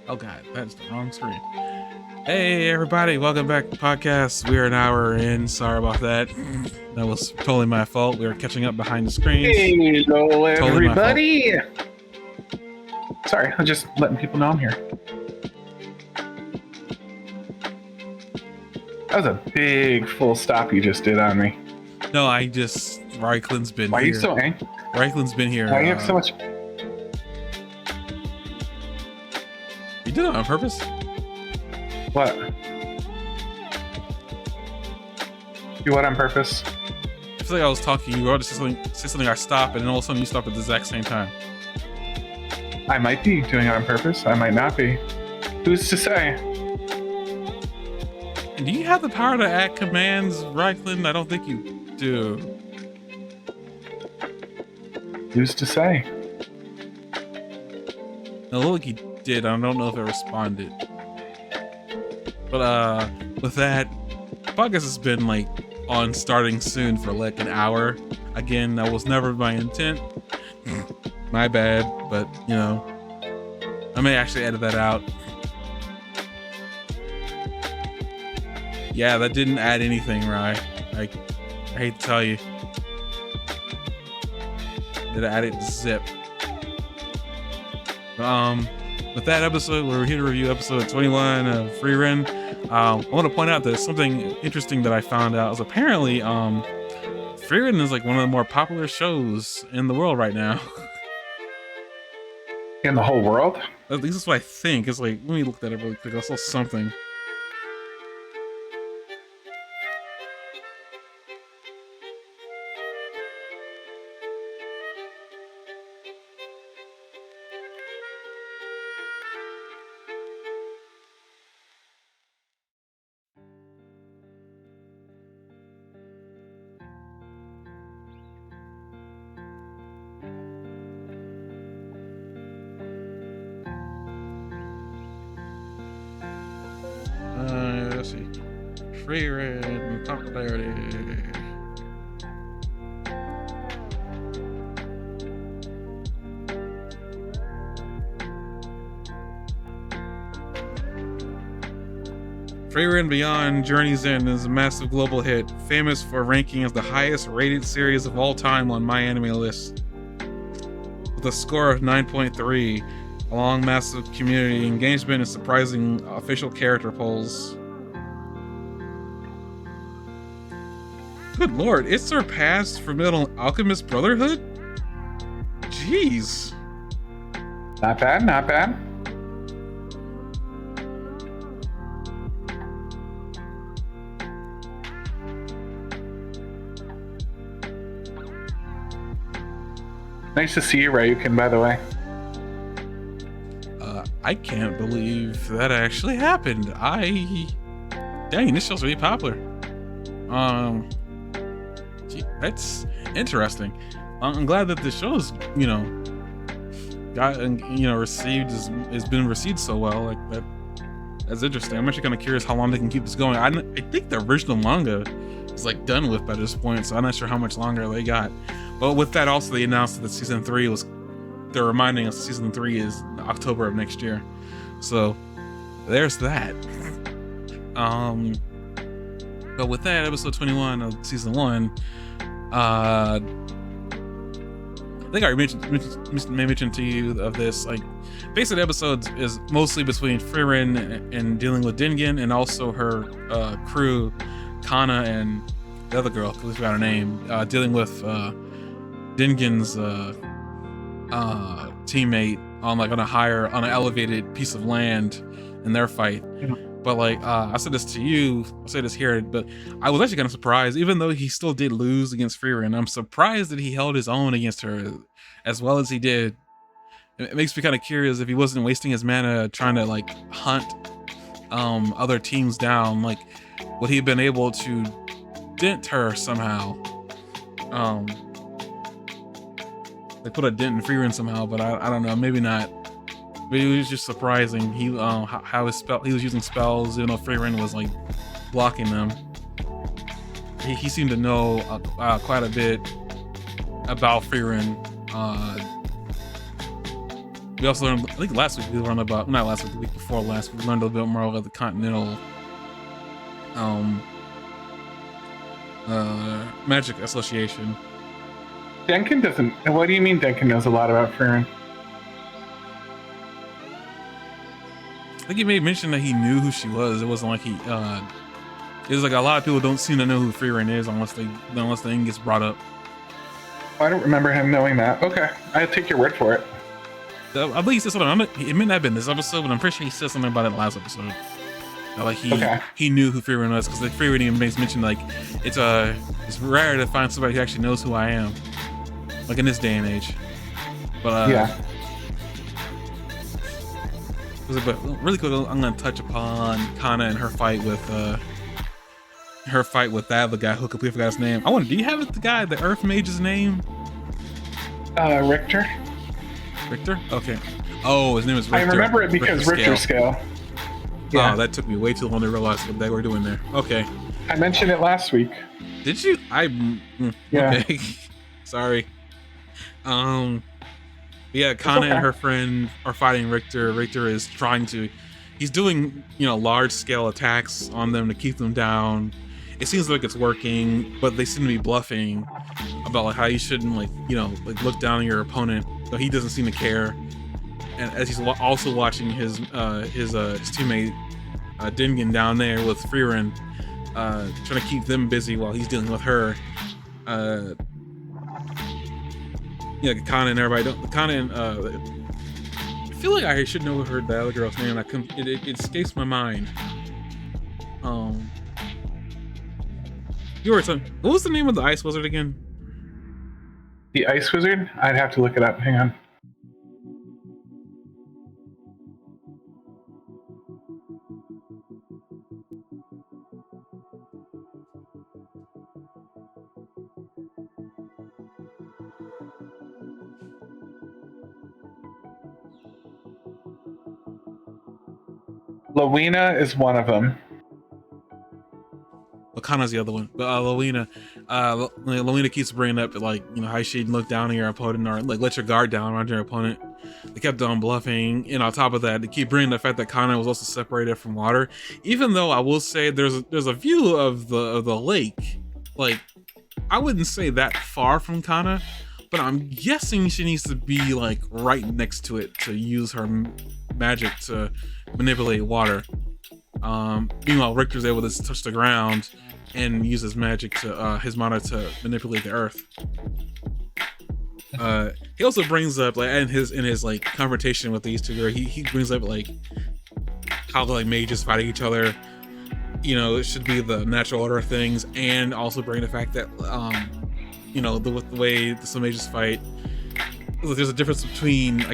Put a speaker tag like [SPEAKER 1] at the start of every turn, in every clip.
[SPEAKER 1] Oh god, that's the wrong screen. Hey everybody, welcome back to the podcast. We're an hour in. Sorry about that. That was totally my fault. We were catching up behind the screens.
[SPEAKER 2] Hello,
[SPEAKER 1] Totally my fault.
[SPEAKER 2] everybody. Sorry, I'm just letting people know I'm here. That was a big full stop you just did on me.
[SPEAKER 1] No, Reikland's been
[SPEAKER 2] Why are
[SPEAKER 1] here.
[SPEAKER 2] you so angry?
[SPEAKER 1] Reikland's been here.
[SPEAKER 2] Why do you have so much?
[SPEAKER 1] You did it on purpose?
[SPEAKER 2] What? Do what on purpose?
[SPEAKER 1] I feel like I was talking, you were to say something, I stop, and then all of a sudden you stop at the exact same time.
[SPEAKER 2] I might be doing it on purpose. I might not be. Who's to say?
[SPEAKER 1] And do you have the power to add commands, Reikland? I don't think you do.
[SPEAKER 2] Who's to say?
[SPEAKER 1] No, look like you did. I don't know if it responded. But with that, podcast has been like on starting soon for like an hour. Again, that was never my intent. My bad, but you know, I may actually edit that out. Yeah, that didn't add anything, right? I hate to tell you. Did I add it zip? With that episode, we're here to review episode 21 of Frieren. I want to point out that something interesting that I found out is apparently Frieren is like one of the more popular shows in the world right now.
[SPEAKER 2] In the whole world?
[SPEAKER 1] At least that's what I think. It's like, let me look that up really quick. I saw something. Let's see. Frieren popularity. Frieren Beyond Journey's End is a massive global hit, famous for ranking as the highest rated series of all time on My Anime list. With a score of 9.3, along massive community engagement and surprising official character polls. Good lord, it surpassed Fullmetal Alchemist Brotherhood? Jeez.
[SPEAKER 2] Not bad, not bad. Nice to see you, Ryukin, by the way.
[SPEAKER 1] I can't believe that actually happened. Dang, this show's really popular. Gee, that's interesting. I'm glad that the show's, has been received so well. Like that, that's interesting. I'm actually kind of curious how long they can keep this going. I think the original manga is like done with by this point, so I'm not sure how much longer they got. But with that, also they announced that season 3 was. They're reminding us season 3 is October of next year, so there's that. But with that, episode 21 of season 1, I think I mentioned to you of this. Like, basic episodes is mostly between Frieren and dealing with Dingen, and also her crew, Kana and the other girl, I forgot her name, dealing with Dingen's teammate on an elevated piece of land in their fight.
[SPEAKER 2] Yeah.
[SPEAKER 1] But like I said this to you, I'll say this here, but I was actually kind of surprised, even though he still did lose against Frieren. I'm surprised that he held his own against her as well as he did. It makes me kind of curious if he wasn't wasting his mana trying to like hunt other teams down. Like, would he have been able to dent her somehow? They put a dent in Frieren somehow, but I don't know, maybe not. But it was just surprising. He how he was using spells, even though Frieren was like blocking them. He seemed to know quite a bit about Frieren, We also learned, I think last week we learned about, not last week, the week before last, we learned a little bit more about the Continental Magic Association.
[SPEAKER 2] Denkin doesn't. What do you mean Denkin knows a lot about Frieren?
[SPEAKER 1] I think he made mention that he knew who she was. It wasn't like he, it was like a lot of people don't seem to know who Frieren is unless the thing gets brought up.
[SPEAKER 2] I don't remember him knowing that. Okay, I take your word for it.
[SPEAKER 1] I believe he said something. It may not have been this episode, but I'm pretty sure he said something about it last episode. Like he knew who Frieren was, because like Frieren even mentioned like it's rare to find somebody who actually knows who I am, like in this day and age. But
[SPEAKER 2] yeah.
[SPEAKER 1] But really quick, I'm gonna touch upon Kana and her fight with that other guy who completely forgot his name. I wonder, do you have the guy, the Earth Mage's name?
[SPEAKER 2] Richter.
[SPEAKER 1] Richter? Okay. Oh, his name is Richter.
[SPEAKER 2] I remember it because Richter scale.
[SPEAKER 1] Yeah. Oh, that took me way too long to realize what they were doing there. Okay.
[SPEAKER 2] I mentioned it last week.
[SPEAKER 1] Did you?
[SPEAKER 2] Yeah.
[SPEAKER 1] Okay. Sorry. Yeah, Kana and her friend are fighting Richter. Richter is he's doing, large scale attacks on them to keep them down. It seems like it's working, but they seem to be bluffing about like how you shouldn't look down on your opponent. So he doesn't seem to care. And as he's also watching his teammate Dingen down there with Frieren, trying to keep them busy while he's dealing with her. Kana and everybody I feel like I should know the other girl's name. It escapes my mind. You were talking. What was the name of the ice wizard again?
[SPEAKER 2] The ice wizard? I'd have to look it up. Hang on. Lowena is one of them.
[SPEAKER 1] Kana's the other one, but Lowena keeps bringing up how you shouldn't look down on your opponent or let your guard down around your opponent. They kept on bluffing, and on top of that, they keep bringing the fact that Kana was also separated from water. Even though I will say there's a view of the lake, I wouldn't say that far from Kana, but I'm guessing she needs to be right next to it to use her magic to manipulate water. Meanwhile, Richter's able to touch the ground and use his magic to his mana to manipulate the earth. He also brings up in his confrontation with these two girls, he brings up how mages fighting each other. It should be the natural order of things, and also bring the fact that with the way some mages fight, there's a difference between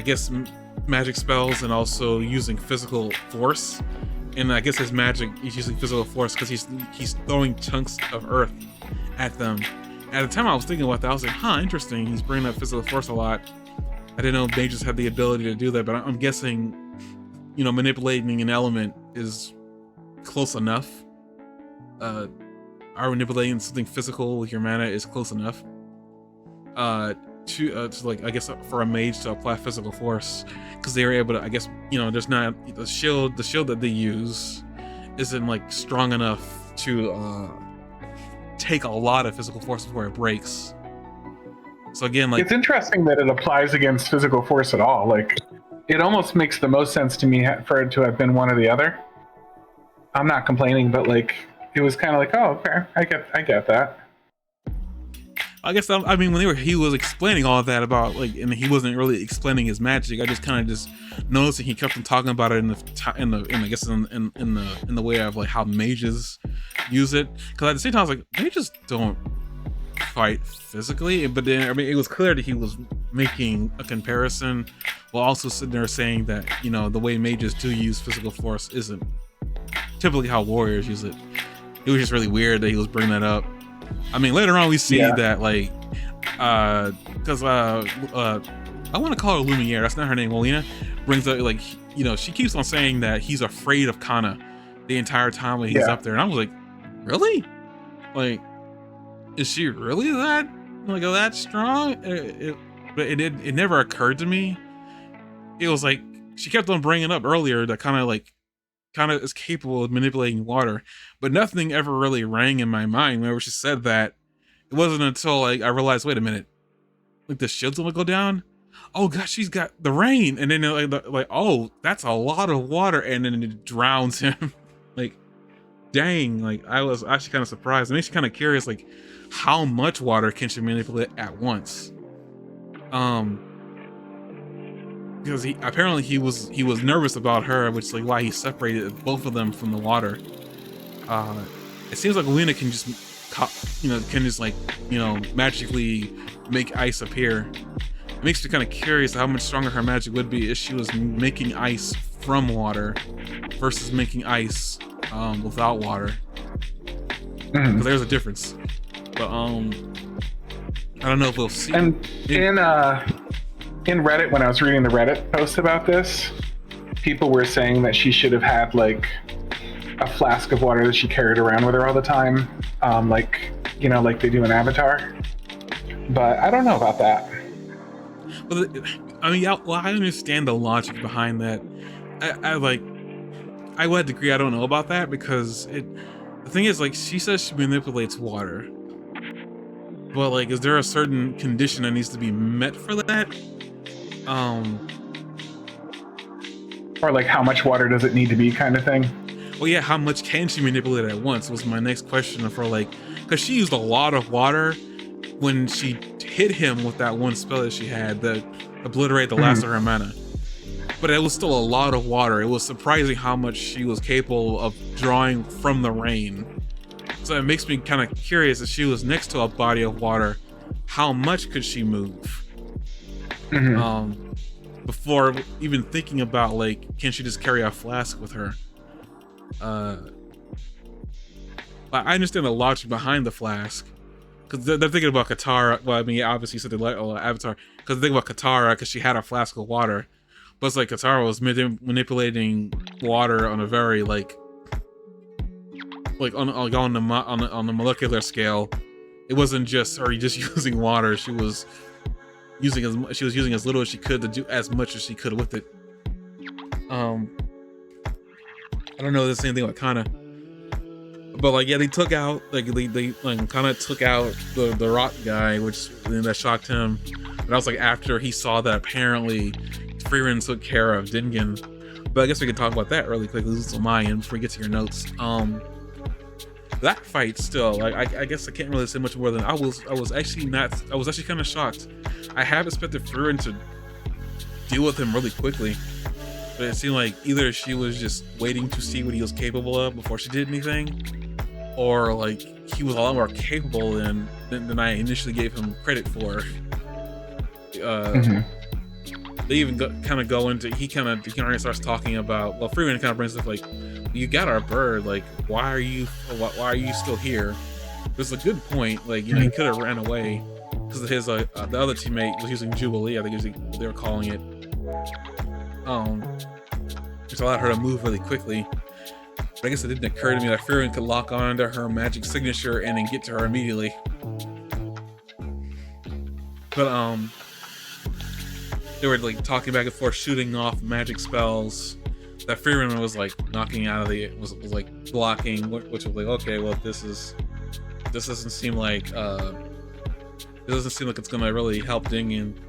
[SPEAKER 1] magic spells and also using physical force. And I guess his magic is using physical force because he's throwing chunks of earth at them. At the time I was thinking about that, I was like, interesting. He's bringing up physical force a lot. I didn't know mages had the ability to do that, but I'm guessing, manipulating an element is close enough. Or manipulating something physical with your mana is close enough. For a mage to apply physical force, because they were able to, there's not the shield that they use isn't strong enough to take a lot of physical force before it breaks. So again,
[SPEAKER 2] it's interesting that it applies against physical force at all. It almost makes the most sense to me for it to have been one or the other. I'm not complaining, but it was kind of oh, okay, I get that.
[SPEAKER 1] I guess when he was explaining all of that about and he wasn't really explaining his magic. I just kind of just noticed that he kept on talking about it in the way of how mages use it. Because at the same time, I was mages don't fight physically. But then it was clear that he was making a comparison while also sitting there saying that the way mages do use physical force isn't typically how warriors use it. It was just really weird that he was bringing that up. Later on we see that because I want to call her Lumiere. That's not her name. Molina brings up she keeps on saying that he's afraid of Kana the entire time when he's up there, and I was like, really? Is she really that strong? But it never occurred to me it was like she kept on bringing up earlier that kind of is capable of manipulating water, but nothing ever really rang in my mind whenever she said that. It wasn't until like I realized, wait a minute, like the shield's gonna go down. Oh gosh, she's got the rain, and then like oh, that's a lot of water, and then it drowns him. Like, dang, like I was actually kind of surprised. It makes you kind of curious, like how much water can she manipulate at once? Because he was nervous about her, which is like why he separated both of them from the water. It seems like Lena can just like magically make ice appear. It makes me kind of curious how much stronger her magic would be if she was making ice from water versus making ice without water. Because there's a difference. But I don't know if we'll see.
[SPEAKER 2] And in Reddit, when I was reading the Reddit post about this, people were saying that she should have had like a flask of water that she carried around with her all the time, like they do in Avatar. But I don't know about that.
[SPEAKER 1] Well, I mean, I understand the logic behind that. I would agree. I don't know about that because the thing is, like, she says she manipulates water, but like, is there a certain condition that needs to be met for that?
[SPEAKER 2] Or like, how much water does it need to be, kind of thing.
[SPEAKER 1] Well, yeah, how much can she manipulate at once was my next question for like, because she used a lot of water when she hit him with that one spell that she had that obliterated the last of her mana. But it was still a lot of water. It was surprising how much she was capable of drawing from the rain. So it makes me kind of curious if she was next to a body of water, how much could she move? Before even thinking about like, can she just carry a flask with her? I understand the logic behind the flask. Because they're thinking about Katara. Well, I mean, obviously, you said they like Avatar. Because they're thinking about Katara because she had a flask of water. But it's like Katara was manipulating water on a very on the molecular scale. It wasn't just her just using water. She was using as little as she could to do as much as she could with it. I don't know if the same thing with Kana. But like, yeah, they took out they kind of took out the rock guy, which that shocked him. And that was like after he saw that apparently Frieren took care of Dingen. But I guess we can talk about that really quickly. This is on my end before we get to your notes. That fight still, like, I guess I can't really say much more than I was actually kind of shocked. I have expected Frieren to deal with him really quickly. But it seemed like either she was just waiting to see what he was capable of before she did anything, or like he was a lot more capable than I initially gave him credit for. They even go into he already starts talking about, well, Frieren kind of brings up like, you got our bird, like why are you still here? There's a good point, like he could have ran away because his the other teammate was using Jubilee, I think they were calling it. Which allowed her to move really quickly. But I guess it didn't occur to me that Frieren could lock on to her magic signature and then get to her immediately. But they were like talking back and forth, shooting off magic spells that Frieren was like knocking out of was like blocking, which was like, okay, well this doesn't seem like it's gonna really help Dingen.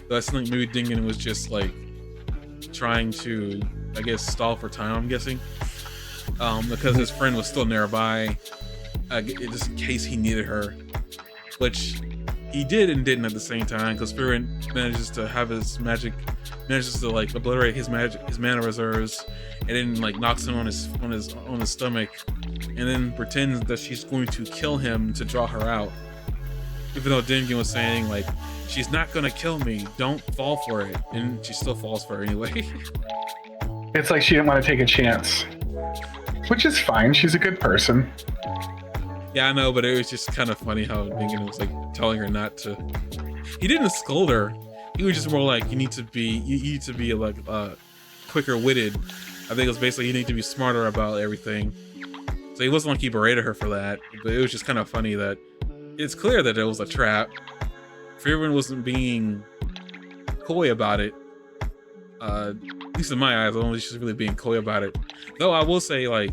[SPEAKER 1] But I think maybe Dingen was just like trying to, I guess, stall for time, I'm guessing, because his friend was still nearby, just in case he needed her, which he did and didn't at the same time, because Frieren manages to like obliterate his mana reserves, and then like knocks him on his stomach, and then pretends that she's going to kill him to draw her out, even though Dingen was saying like, she's not gonna kill me, don't fall for it, and she still falls for it anyway.
[SPEAKER 2] It's like she didn't want to take a chance, which is fine. She's a good person.
[SPEAKER 1] Yeah, I know, but it was just kind of funny how Dingen was like telling her not to. He didn't scold her. He was just more like, you need to be like quicker witted. I think it was basically, you need to be smarter about everything. So he wasn't like he berated her for that, but it was just kind of funny that it's clear that it was a trap. Frieren wasn't being coy about it. At least in my eyes, I don't think she's really being coy about it. Though I will say, like,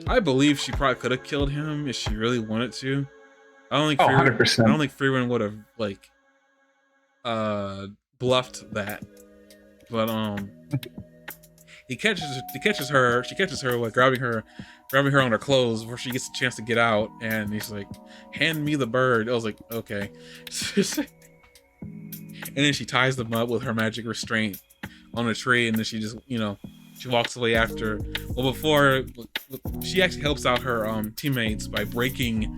[SPEAKER 1] I believe she probably could have killed him if she really wanted to.
[SPEAKER 2] Oh,
[SPEAKER 1] I don't
[SPEAKER 2] 100%.
[SPEAKER 1] think Frieren would have like uh bluffed that. But he catches her, she catches her like grabbing her on her clothes before she gets a chance to get out, and he's like, hand me the bird. I was like, okay. And then she ties them up with her magic restraint on a tree, and then she just, you know, she walks away after. Well, before she actually helps out her teammates by breaking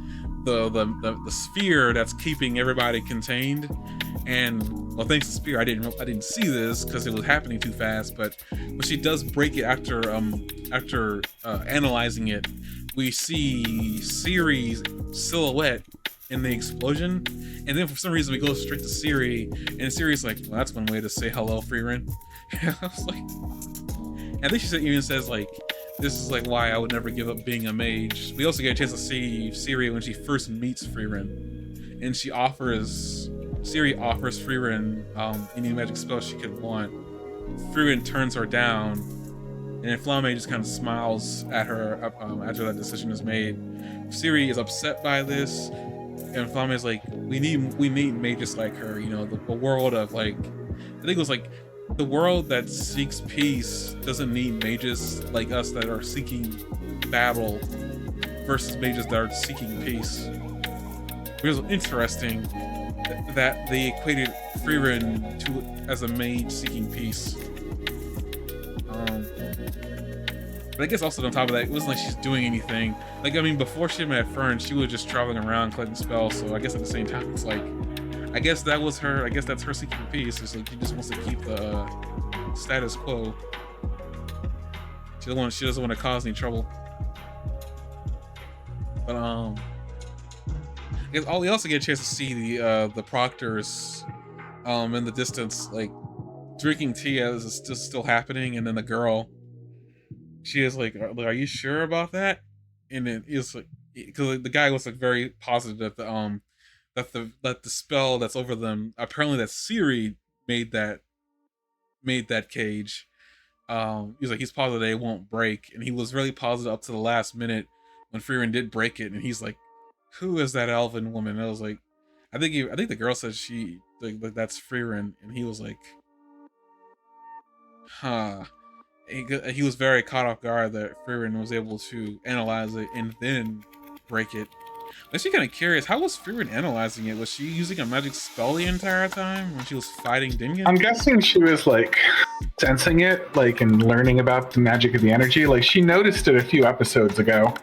[SPEAKER 1] the sphere that's keeping everybody contained. And well, thanks to Spear, I didn't see this because it was happening too fast. But when she does break it after analyzing it, we see Siri's silhouette in the explosion, and then for some reason we go straight to Siri, and Siri's like, well, that's one way to say hello, Frieren. I was like, I think she even says like, this is like why I would never give up being a mage. We also get a chance to see Siri when she first meets Frieren, and Siri offers Frieren any magic spell she could want. Frieren turns her down, and Flamme just kind of smiles at her after that decision is made. Siri is upset by this, and Flamme is like, we need mages like her, you know, the world of like, I think it was like, the world that seeks peace doesn't need mages like us that are seeking battle versus mages that are seeking peace. It was interesting that they equated Frieren to as a mage seeking peace. But I guess also on top of that, it wasn't like she's doing anything. Like, I mean, before she met Fern, she was just traveling around collecting spells. So I guess at the same time, it's like, I guess that was her. I guess that's her seeking peace. It's like she just wants to keep the status quo. She doesn't want to cause any trouble. But I guess we also get a chance to see the proctors in the distance, like drinking tea as it's still happening, and then the girl, she is like, are you sure about that? And then it's like, because the guy was like very positive that the spell that's over them, apparently that Siri made that cage. He's like, he's positive they won't break, and he was really positive up to the last minute when Frieren did break it, and he's like, who is that elven woman? And I was like, I think the girl said she like that's Frieren, and he was like, huh. He was very caught off guard that Frieren was able to analyze it and then break it. I'm actually kind of curious, how was Frieren analyzing it? Was she using a magic spell the entire time when she was fighting Dingan?
[SPEAKER 2] I'm guessing she was like sensing it, like, and learning about the magic of the energy. Like, she noticed it a few episodes ago.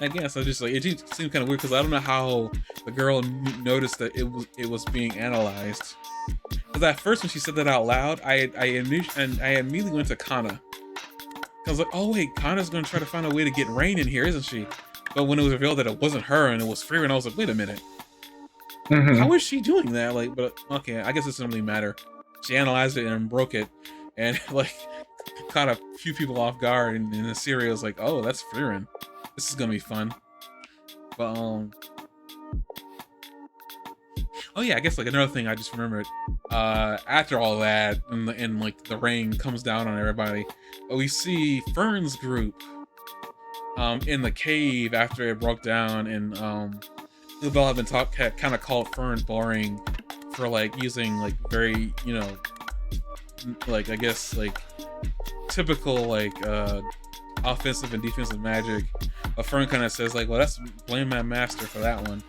[SPEAKER 1] I guess I just like, it just seemed kind of weird because I don't know how the girl noticed that it was being analyzed. Because at first when she said that out loud, I immediately went to Kana. I was like, oh wait, Kana's gonna try to find a way to get Rain in here, isn't she? But when it was revealed that it wasn't her and it was Frieren, I was like, wait a minute. How is she doing that? Like, but okay, I guess it doesn't really matter. She analyzed it and broke it, and like caught a few people off guard, and the Syria was like, oh, that's Frieren. This is gonna be fun. But oh yeah, I guess like another thing I just remembered. After all that, and like the rain comes down on everybody, we see Fern's group in the cave after it broke down, and Ubel had been kind of called Fern boring for like using like very, you know, like I guess like typical like offensive and defensive magic. But Fern kind of says like, well, that's blame my master for that one.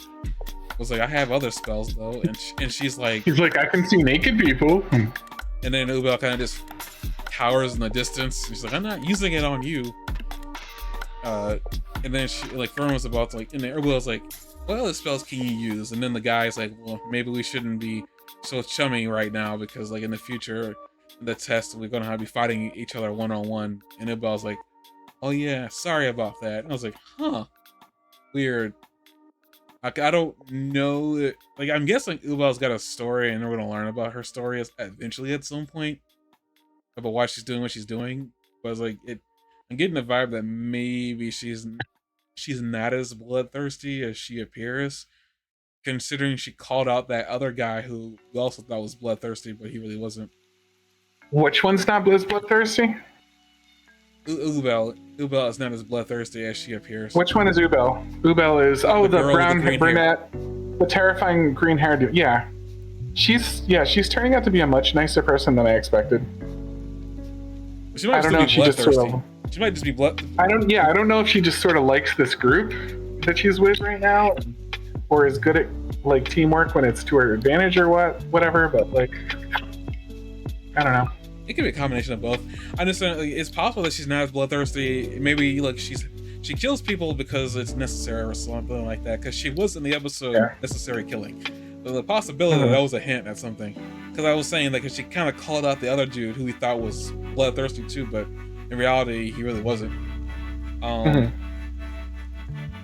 [SPEAKER 1] Was like, I have other spells though, and she's like,
[SPEAKER 2] he's like, I can see naked people.
[SPEAKER 1] And then Ubel kind of just cowers in the distance. She's like, I'm not using it on you. And then she like Fern was about to like, and then Ubel's like, what other spells can you use? And then the guy's like, well, maybe we shouldn't be so chummy right now because like in the future, in the test, we're gonna be fighting each other one-on-one. And Ubel's like, oh yeah, sorry about that. And I was like, huh, weird. Like, I don't know. Like, I'm guessing Ubel's got a story, and we're gonna learn about her story eventually at some point about why she's doing what she's doing. But it's like I'm getting the vibe that maybe she's not as bloodthirsty as she appears, considering she called out that other guy who we also thought was bloodthirsty, but he really wasn't.
[SPEAKER 2] Which one's not bloodthirsty?
[SPEAKER 1] Ubel is not as bloodthirsty as she appears.
[SPEAKER 2] Which one is Ubel? Ubel is the brown brunette, the terrifying green hair dude. Yeah, she's turning out to be a much nicer person than I expected.
[SPEAKER 1] She might she might just be blood.
[SPEAKER 2] I don't know if she just sort of likes this group that she's with right now, or is good at like teamwork when it's to her advantage or whatever. But like, I don't know.
[SPEAKER 1] It could be a combination of both. I understand it's possible that she's not as bloodthirsty. Maybe like she kills people because it's necessary or something like that. Because she was in the episode Necessary Killing. So the possibility that was a hint at something. Because I was saying like she kind of called out the other dude who we thought was bloodthirsty too, but in reality he really wasn't.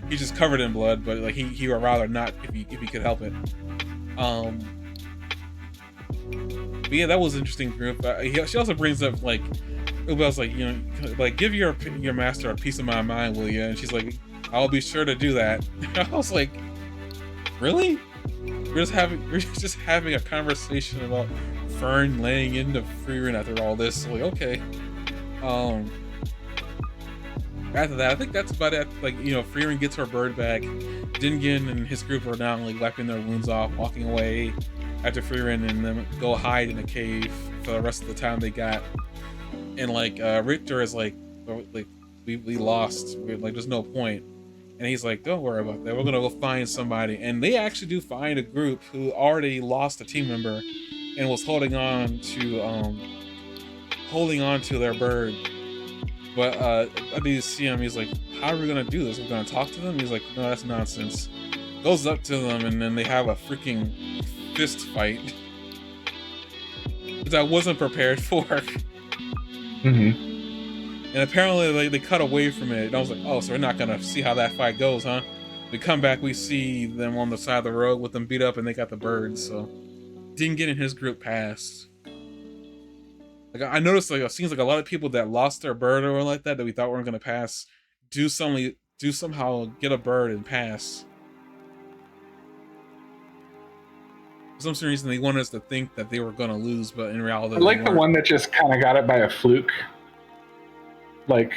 [SPEAKER 1] He's just covered in blood, but like he would rather not if he could help it. But yeah, that was an interesting group. She also brings up like, Ubel's like, you know, like give your master a piece of my mind, will you? And she's like, I'll be sure to do that. I was like, really? We're just having a conversation about Fern laying into Frieren after all this. Like, okay. After that, I think that's about it. Like, you know, Frieren gets her bird back. Dingen and his group are now like wiping their wounds off, walking away after Frieren and them go hide in a cave for the rest of the time they got. And like Richter is like we lost. We're like, there's no point. And he's like, don't worry about that. We're gonna go find somebody. And they actually do find a group who already lost a team member and was holding on to their bird. But I need to see him. He's like, how are we gonna do this? We're gonna talk to them? He's like, no, that's nonsense. Goes up to them and then they have a freaking fist fight, which I wasn't prepared for. And apparently they cut away from it. And I was like, oh, so we're not gonna see how that fight goes, huh? We come back, we see them on the side of the road with them beat up, and they got the birds. So didn't get in his group passed. Like I noticed, like it seems like a lot of people that lost their bird or like that we thought weren't gonna pass do somehow get a bird and pass. For some reason they wanted us to think that they were gonna lose, but in reality,
[SPEAKER 2] I like the one that just kind of got it by a fluke. Like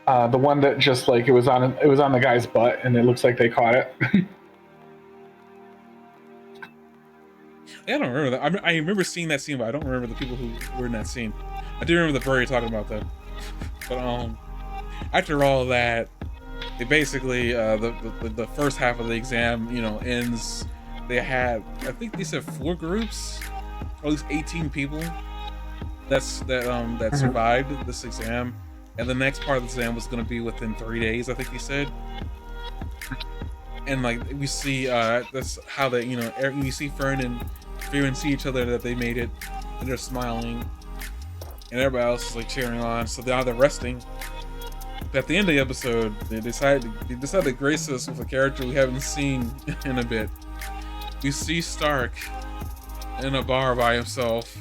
[SPEAKER 2] the one that just like it was on the guy's butt, and it looks like they caught it.
[SPEAKER 1] I don't remember that. I remember seeing that scene, but I don't remember the people who were in that scene. I do remember the bird you're talking about, though. But after all that, they basically the first half of the exam, you know, ends. They had, I think they said 4 groups, or at least 18 people that survived this exam, and the next part of the exam was going to be within 3 days, I think they said. And like we see, that's how they, you know, we see Fern and Frieren see each other, that they made it, and they're smiling, and everybody else is like cheering on. So now they're resting. But at the end of the episode, they decide to grace us with a character we haven't seen in a bit. We see Stark in a bar by himself.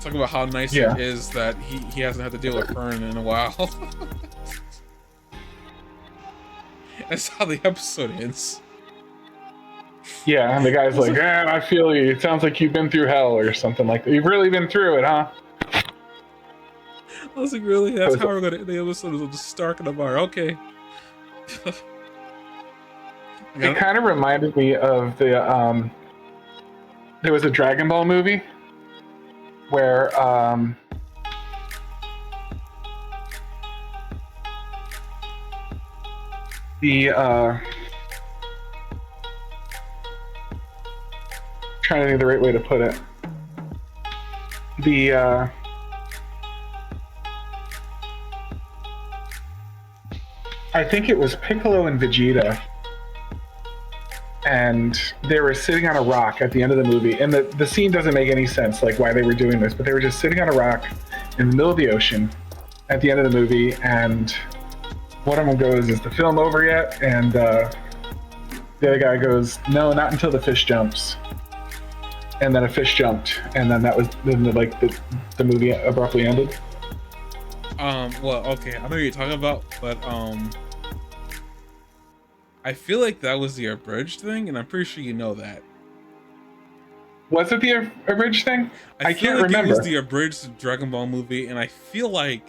[SPEAKER 1] Talk about how nice it is that he hasn't had to deal with Fern in a while. That's how the episode ends.
[SPEAKER 2] Yeah, and the guy's like, I feel you. It sounds like you've been through hell or something like that. You've really been through it, huh?
[SPEAKER 1] I was like, really? That's how we're gonna end the episode, is just Stark in the bar. Okay.
[SPEAKER 2] It kind of reminded me of the there was a Dragon Ball movie where trying to think of the right way to put it. I think it was Piccolo and Vegeta, and they were sitting on a rock at the end of the movie, and the scene doesn't make any sense, like why they were doing this, but they were just sitting on a rock in the middle of the ocean at the end of the movie, and one of them goes, "Is the film over yet?" And the other guy goes, "No, not until the fish jumps." And then a fish jumped, and then the movie abruptly ended.
[SPEAKER 1] Well, okay, I know what you're talking about, but I feel like that was the abridged thing, and I'm pretty sure you know that.
[SPEAKER 2] Was it the abridged thing?
[SPEAKER 1] I feel
[SPEAKER 2] can't
[SPEAKER 1] like
[SPEAKER 2] remember.
[SPEAKER 1] it was the abridged Dragon Ball movie, and I feel like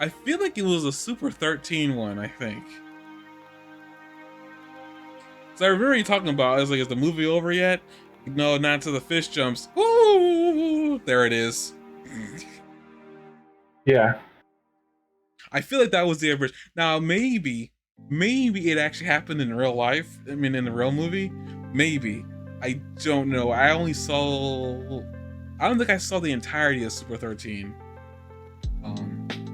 [SPEAKER 1] it was a Super 13 one. I think. So I remember you talking about. I was like, "Is the movie over yet?" No, not until the fish jumps. Ooh, there it is.
[SPEAKER 2] Yeah.
[SPEAKER 1] I feel like that was the abridged. Now maybe it actually happened in real life. I mean, in the real movie, maybe. I don't know. I only saw. I don't think I saw the entirety of Super 13.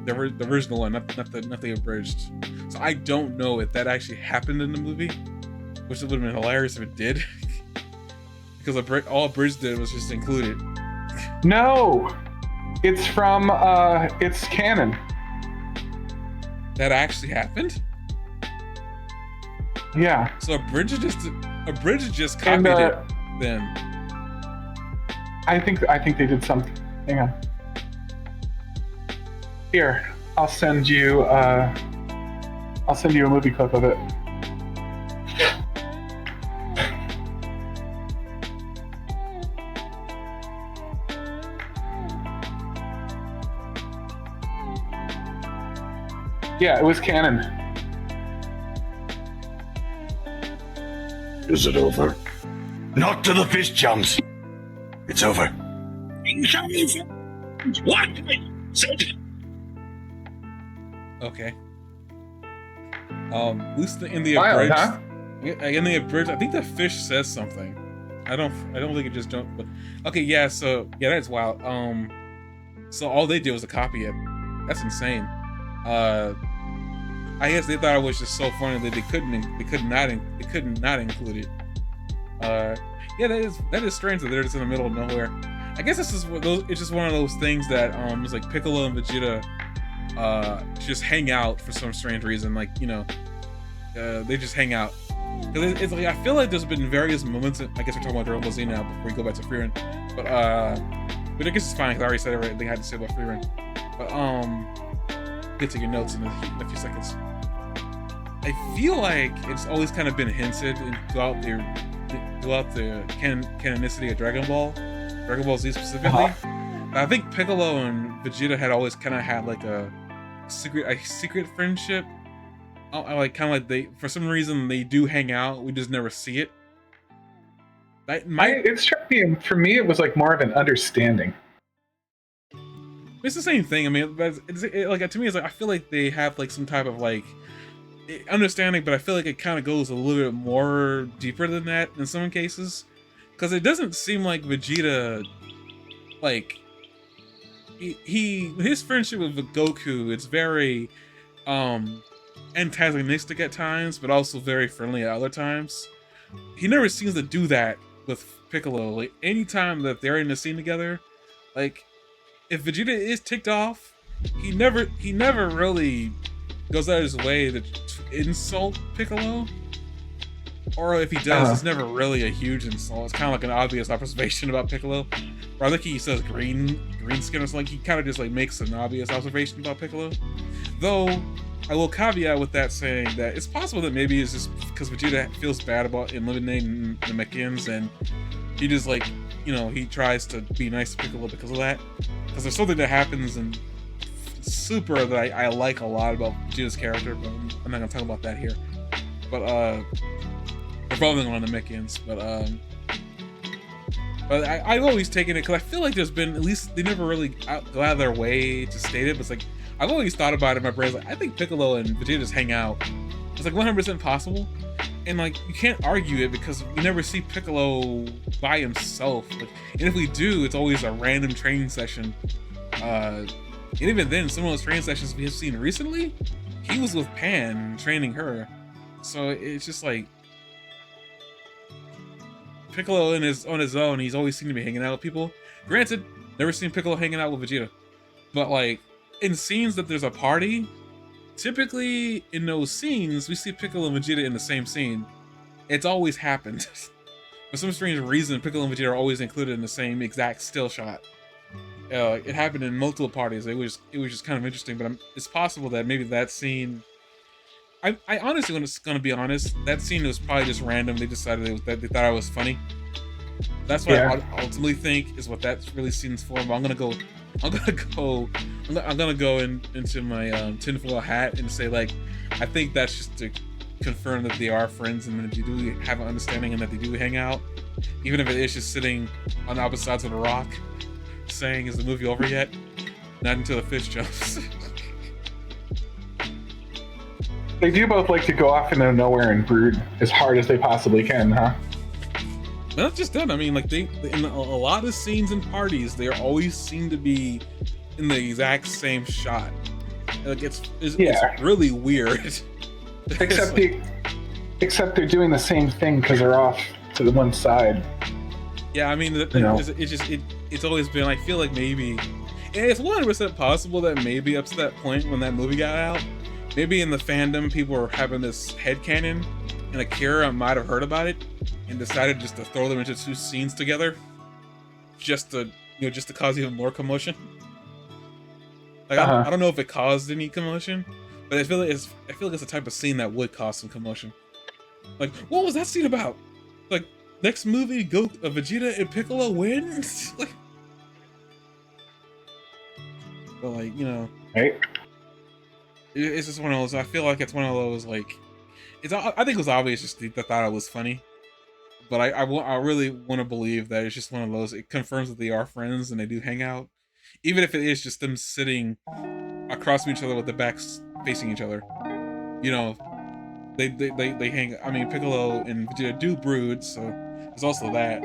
[SPEAKER 1] The original one, not the abridged. So I don't know if that actually happened in the movie, which would have been hilarious if it did, because all abridged did was just include it.
[SPEAKER 2] No, it's from it's canon.
[SPEAKER 1] That actually happened.
[SPEAKER 2] Yeah.
[SPEAKER 1] So abridged just copied it then.
[SPEAKER 2] I think they did something. Hang on. Here, I'll send you a movie clip of it. Yeah, it was canon.
[SPEAKER 3] Is it over? Not till the fish jumps. It's over. What?
[SPEAKER 1] Okay. At least in the
[SPEAKER 2] Wild,
[SPEAKER 1] abridged,
[SPEAKER 2] huh?
[SPEAKER 1] in the abridged, I think the fish says something. I don't think it just don't. But okay, yeah. So yeah, that's wild. So all they did was to copy it. That's insane. I guess they thought it was just so funny that they could not include it. Yeah, that is strange that they're just in the middle of nowhere. I guess it's just one of those things that it's like Piccolo and Vegeta just hang out for some strange reason. Like, you know, they just hang out. Because it's like, I feel like there's been various moments. I guess we're talking about Dragon Ball Z now before we go back to Frieren. But I guess it's fine because I already said everything I had to say about Frieren. But get to your notes in a few seconds. I feel like it's always kind of been hinted throughout the canonicity of Dragon Ball Z specifically. I think Piccolo and Vegeta had always kind of had like a secret friendship. Like kind of like they, for some reason, they do hang out. We just never see it.
[SPEAKER 2] It struck me. For me, it was like more of an understanding.
[SPEAKER 1] It's the same thing. I mean, like to me, it's like I feel like they have like some type of like understanding, but I feel like it kind of goes a little bit more deeper than that in some cases, because it doesn't seem like Vegeta, like his friendship with Goku, it's very antagonistic at times, but also very friendly at other times. He never seems to do that with Piccolo. Like anytime that they're in the scene together, like if Vegeta is ticked off, he never really goes out of his way to insult Piccolo. Or if he does, it's never really a huge insult. It's kind of like an obvious observation about Piccolo. Or I think he says green skin or something. He kind of just like makes an obvious observation about Piccolo. Though, I will caveat with that saying that it's possible that maybe it's just because Vegeta feels bad about eliminating the Mechans, and he just like, you know, he tries to be nice to Piccolo because of that. Because there's something that happens in Super that I like a lot about Vegeta's character, but I'm not gonna talk about that here. But revolving on the Mechans, but I've always taken it because I feel like there's been, at least they never really go out of their way to state it, but it's like I've always thought about it in my brain. Like I think Piccolo and Vegeta just hang out. It's like 100% possible, and like you can't argue it because we never see Piccolo by himself. Like, and if we do, it's always a random training session. And even then, some of those training sessions we have seen recently, he was with Pan training her. So it's just like Piccolo on his own, he's always seemed to be hanging out with people. Granted, never seen Piccolo hanging out with Vegeta. But like in scenes that there's a party, typically in those scenes we see Piccolo and Vegeta in the same scene. It's always happened. For some strange reason, Piccolo and Vegeta are always included in the same exact still shot. It happened in multiple parties. It was just kind of interesting, but it's possible that maybe that scene, I honestly, when it's gonna be honest, that scene was probably just random. They decided that they thought I was funny. That's what I ultimately think is what that really scene's for. But I'm gonna go into my tinfoil hat and say, like, I think that's just to confirm that they are friends and that they do have an understanding and that they do hang out, even if it is just sitting on opposite sides of the rock, saying, "Is the movie over yet?" Not until the fish jumps.
[SPEAKER 2] They do both like to go off into nowhere and brood as hard as they possibly can, huh?
[SPEAKER 1] Not just that. I mean, like they in a lot of scenes and parties, they always seem to be in the exact same shot. Like it's really weird.
[SPEAKER 2] Except they're doing the same thing because they're off to the one side.
[SPEAKER 1] Yeah, I mean, it's always been. I feel like maybe, and it's 100% possible that maybe up to that point when that movie got out, maybe in the fandom people were having this headcanon, and Akira might have heard about it and decided just to throw them into two scenes together, just to cause even more commotion. Like I don't know if it caused any commotion, but I feel like it's the type of scene that would cause some commotion. Like, what was that scene about? Like, next movie, Vegeta and Piccolo win? Like, but like,
[SPEAKER 2] right?
[SPEAKER 1] It's just one of those. I feel like it's one of those, like, I think it was obvious just they thought it was funny, but I really want to believe that it's just one of those. It confirms that they are friends and they do hang out, even if it is just them sitting across from each other with their backs facing each other. They hang. I mean, Piccolo and Vegeta do brood, so there's also that.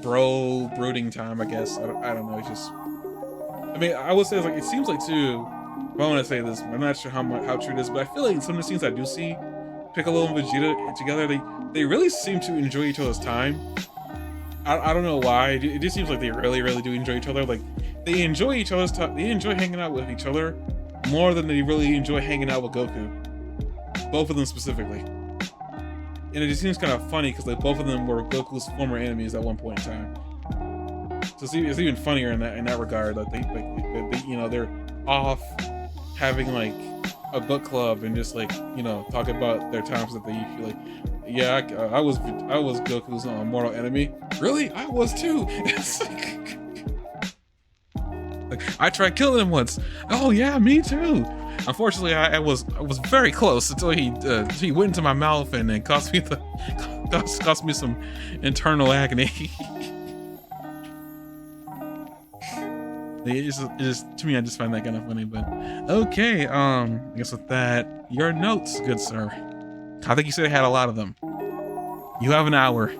[SPEAKER 1] Bro brooding time. I guess I don't know. It's just. I mean, I would say it's like it seems like too. If I want to say this, I'm not sure how true it is, but I feel like in some of the scenes I do see Piccolo and Vegeta together, they really seem to enjoy each other's time. I don't know why. It just seems like they really, really do enjoy each other. Like they enjoy each other's time. They enjoy hanging out with each other more than they really enjoy hanging out with Goku. Both of them specifically. And it just seems kind of funny because like both of them were Goku's former enemies at one point in time. So it's even funnier in that regard. That they they're off having like a book club and just like talk about their times that they feel like, yeah, I was Goku's mortal enemy. Really, I was too. Like I tried killing him once. Oh yeah, me too. Unfortunately, I was very close until he went into my mouth and then cost me some internal agony. It's just to me, I just find that kind of funny. But okay, I guess with that, your notes, good sir. I think you said I had a lot of them. You have an hour.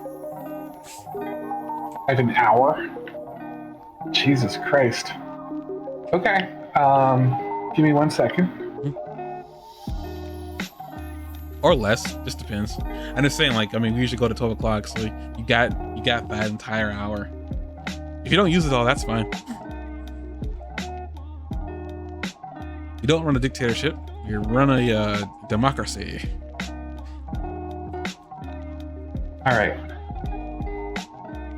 [SPEAKER 2] I have an hour? Jesus Christ. Okay. Give me 1 second.
[SPEAKER 1] Or less, just depends. I'm just saying, like, I mean, we usually go to 12 o'clock, so you got that entire hour. If you don't use it all, that's fine. You don't run a dictatorship, you run a democracy.
[SPEAKER 2] All right.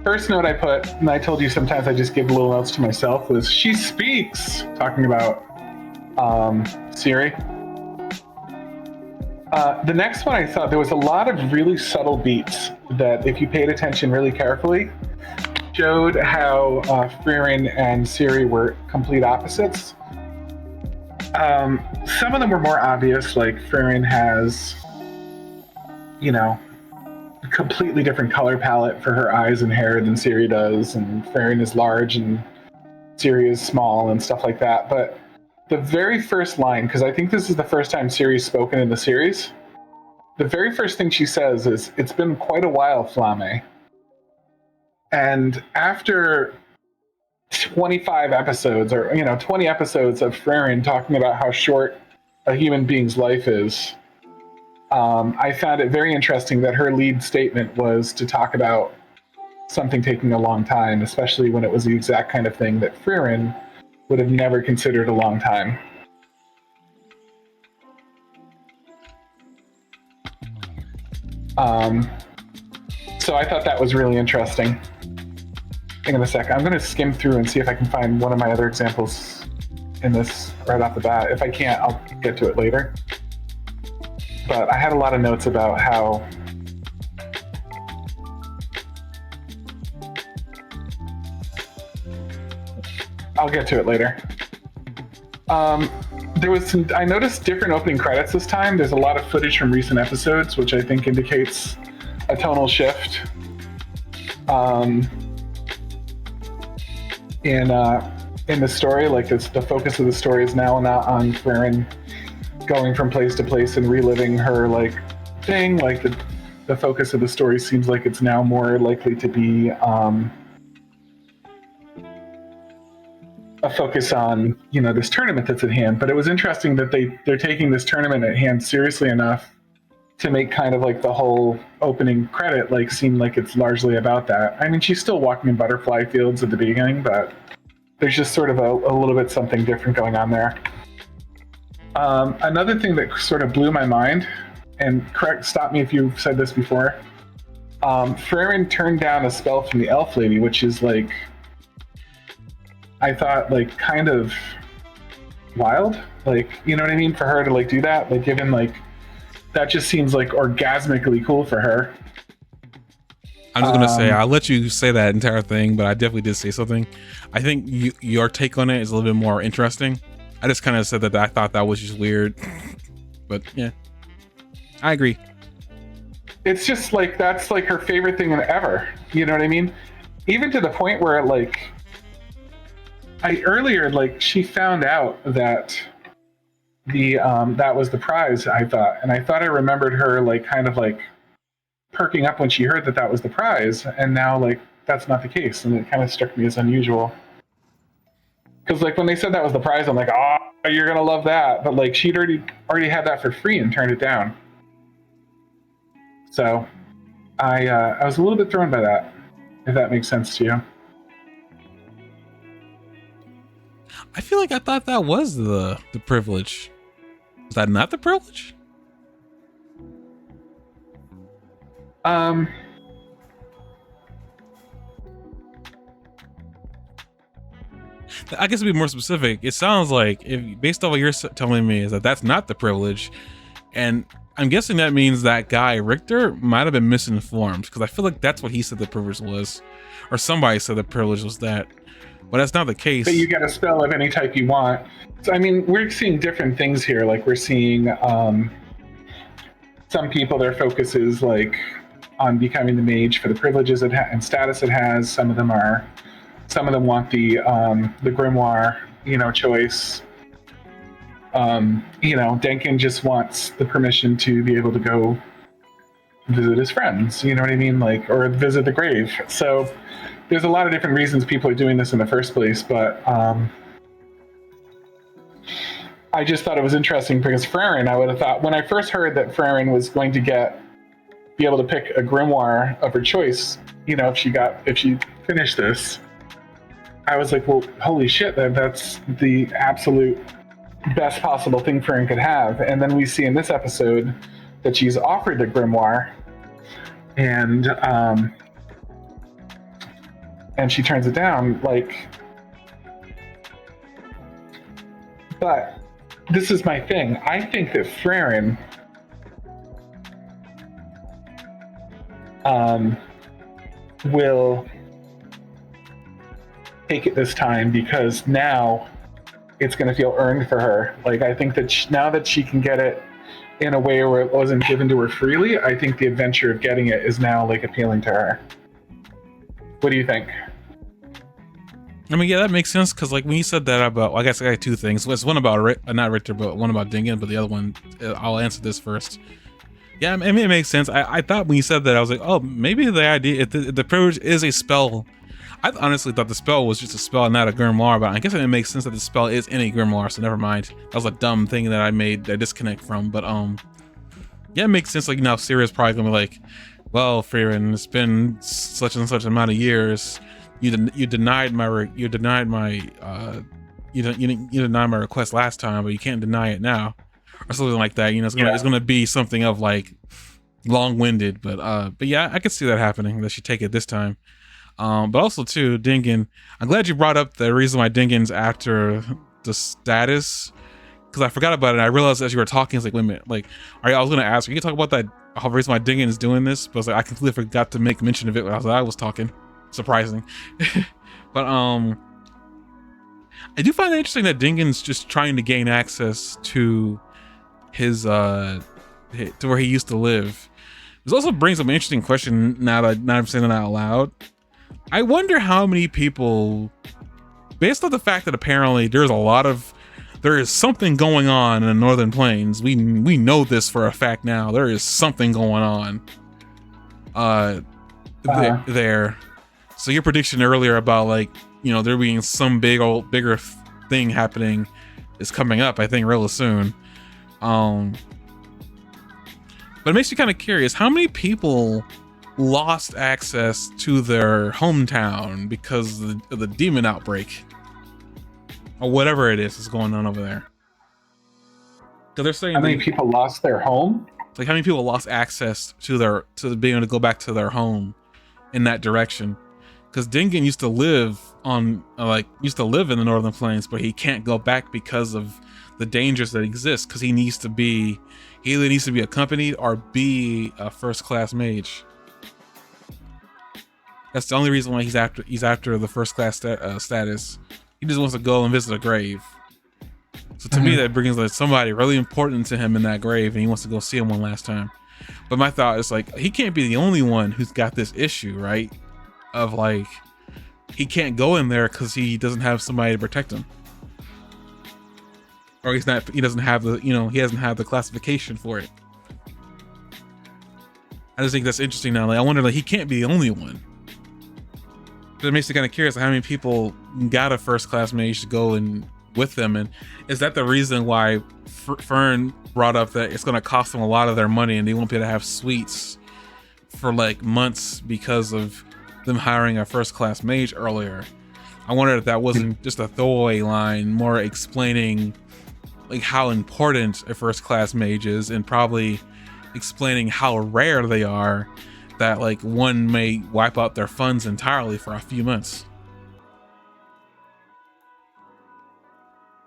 [SPEAKER 2] First note I put, and I told you sometimes I just give little notes to myself, was she speaks, talking about Siri. The next one, I thought there was a lot of really subtle beats that, if you paid attention really carefully, showed how Frieren and Siri were complete opposites. Some of them were more obvious, like Frieren has, a completely different color palette for her eyes and hair than Siri does, and Frieren is large and Siri is small and stuff like that. But the very first line, because I think this is the first time Siri's spoken in the series, the very first thing she says is, "It's been quite a while, Flame." And after 25 episodes, or 20 episodes of Frieren talking about how short a human being's life is, I found it very interesting that her lead statement was to talk about something taking a long time, especially when it was the exact kind of thing that Frieren would have never considered a long time. So I thought that was really interesting. Hang on a sec. I'm going to skim through and see if I can find one of my other examples in this right off the bat. If I can't, I'll get to it later. But I had a lot of notes about how I'll get to it later. There was some. I noticed different opening credits this time. There's a lot of footage from recent episodes, which I think indicates a tonal shift. In the story, like the focus of the story is now not on Frieren going from place to place and reliving her like thing. Like the focus of the story seems like it's now more likely to be a focus on, you know, this tournament that's at hand. But it was interesting that they're taking this tournament at hand seriously enough to make kind of like the whole opening credit like seem like it's largely about that. I mean, she's still walking in butterfly fields at the beginning, but there's just sort of a little bit something different going on there. Another thing that sort of blew my mind, and stop me if you've said this before, Frieren turned down a spell from the elf lady, which is like, I thought like kind of wild, like, you know what I mean, for her to like do that, like given like that just seems like orgasmically cool for her.
[SPEAKER 1] I'm just gonna say, I'll let you say that entire thing, but I definitely did say something. I think your take on it is a little bit more interesting. I just kind of said that I thought that was just weird, but yeah, I agree.
[SPEAKER 2] It's just like, that's like her favorite thing ever. You know what I mean? Even to the point where like, earlier, like she found out that that was the prize, I thought. And I thought I remembered her like kind of like perking up when she heard that that was the prize, and now like that's not the case, and it kind of struck me as unusual. Because like when they said that was the prize, I'm like, oh, you're gonna love that. But like she'd already had that for free and turned it down. So I was a little bit thrown by that, if that makes sense to you.
[SPEAKER 1] I feel like I thought that was the privilege. Was that not the privilege? I guess to be more specific, it sounds like, if based on what you're telling me, is that that's not the privilege, and I'm guessing that means that guy Richter might have been misinformed, because I feel like that's what he said the privilege was, or somebody said the privilege was that, but that's not the case.
[SPEAKER 2] But you get a spell of any type you want. So I mean, we're seeing different things here. Like we're seeing some people, their focus is like on becoming the mage for the privileges and status it has. Some of them want the grimoire, you know, choice. You know, Denkin just wants the permission to be able to go visit his friends, you know what I mean? Like, or visit the grave. So there's a lot of different reasons people are doing this in the first place, but I just thought it was interesting because Frieren, I would have thought, when I first heard that Frieren was going to be able to pick a grimoire of her choice, you know, if she finished this, I was like, well, holy shit, that's the absolute best possible thing Frieren could have. And then we see in this episode that she's offered the grimoire, and she turns it down, like. But this is my thing. I think that Frieren will take it this time, because now it's going to feel earned for her. Like, I think that now that she can get it in a way where it wasn't given to her freely, I think the adventure of getting it is now like appealing to her. What do you think?
[SPEAKER 1] I mean, yeah, that makes sense, because like when you said that about, well, I guess I got two things. It's one about not Richter, but one about Dingen, but the other one, I'll answer this first. Yeah, I mean, it makes sense. I thought when you said that, I was like, oh, maybe the idea, if the privilege is a spell. I honestly thought the spell was just a spell, not a grimoire, but I guess it makes sense that the spell is in a grimoire, so never mind. That was a dumb thing that I made a disconnect from, but yeah, it makes sense. Like, you know, Sirius probably gonna be like, well, Frieren, it's been such and such amount of years. You denied my request last time, but you can't deny it now, or something like that. You know, it's gonna be something of like long-winded, but yeah, I could see that happening, that she take it this time. But also too, Dingen, I'm glad you brought up the reason why Dingen's after the status, because I forgot about it. And I realized as you were talking, it's like, wait a minute, like, I was gonna ask, you can talk about that whole reason why Dingen is doing this, but I was like, I completely forgot to make mention of it when I was talking. Surprising. But I do find it interesting that Dingen's just trying to gain access to his to where he used to live. This also brings up an interesting question now that I'm saying it out loud. I wonder how many people, based on the fact that apparently there is something going on in the Northern Plains. We know this for a fact now. There is something going on there. So your prediction earlier about, like, you know, there being some bigger thing happening is coming up, I think, real soon. But it makes you kind of curious, how many people lost access to their hometown because of the demon outbreak or whatever it is going on over there? Because they're saying
[SPEAKER 2] how many people lost their home?
[SPEAKER 1] Like, how many people lost access to being able to go back to their home in that direction? Because Dingen used to live in the Northern Plains, but he can't go back because of the dangers that exist. Because he either needs to be accompanied or be a first-class mage. That's the only reason why he's after the first-class status. He just wants to go and visit a grave. So to me, that brings like somebody really important to him in that grave, and he wants to go see him one last time. But my thought is, like, he can't be the only one who's got this issue, right? Of, like, he can't go in there because he doesn't have somebody to protect him, or he doesn't have the classification for it. I just think that's interesting now. Like, I wonder, like, he can't be the only one. But it makes me kind of curious, like, how many people got a first-class mage to go and with them, and is that the reason why Frieren brought up that it's going to cost them a lot of their money and they won't be able to have suites for like months because of them hiring a first-class mage earlier? I wonder if that wasn't just a throwaway line, more explaining like how important a first-class mage is, and probably explaining how rare they are, that like one may wipe out their funds entirely for a few months.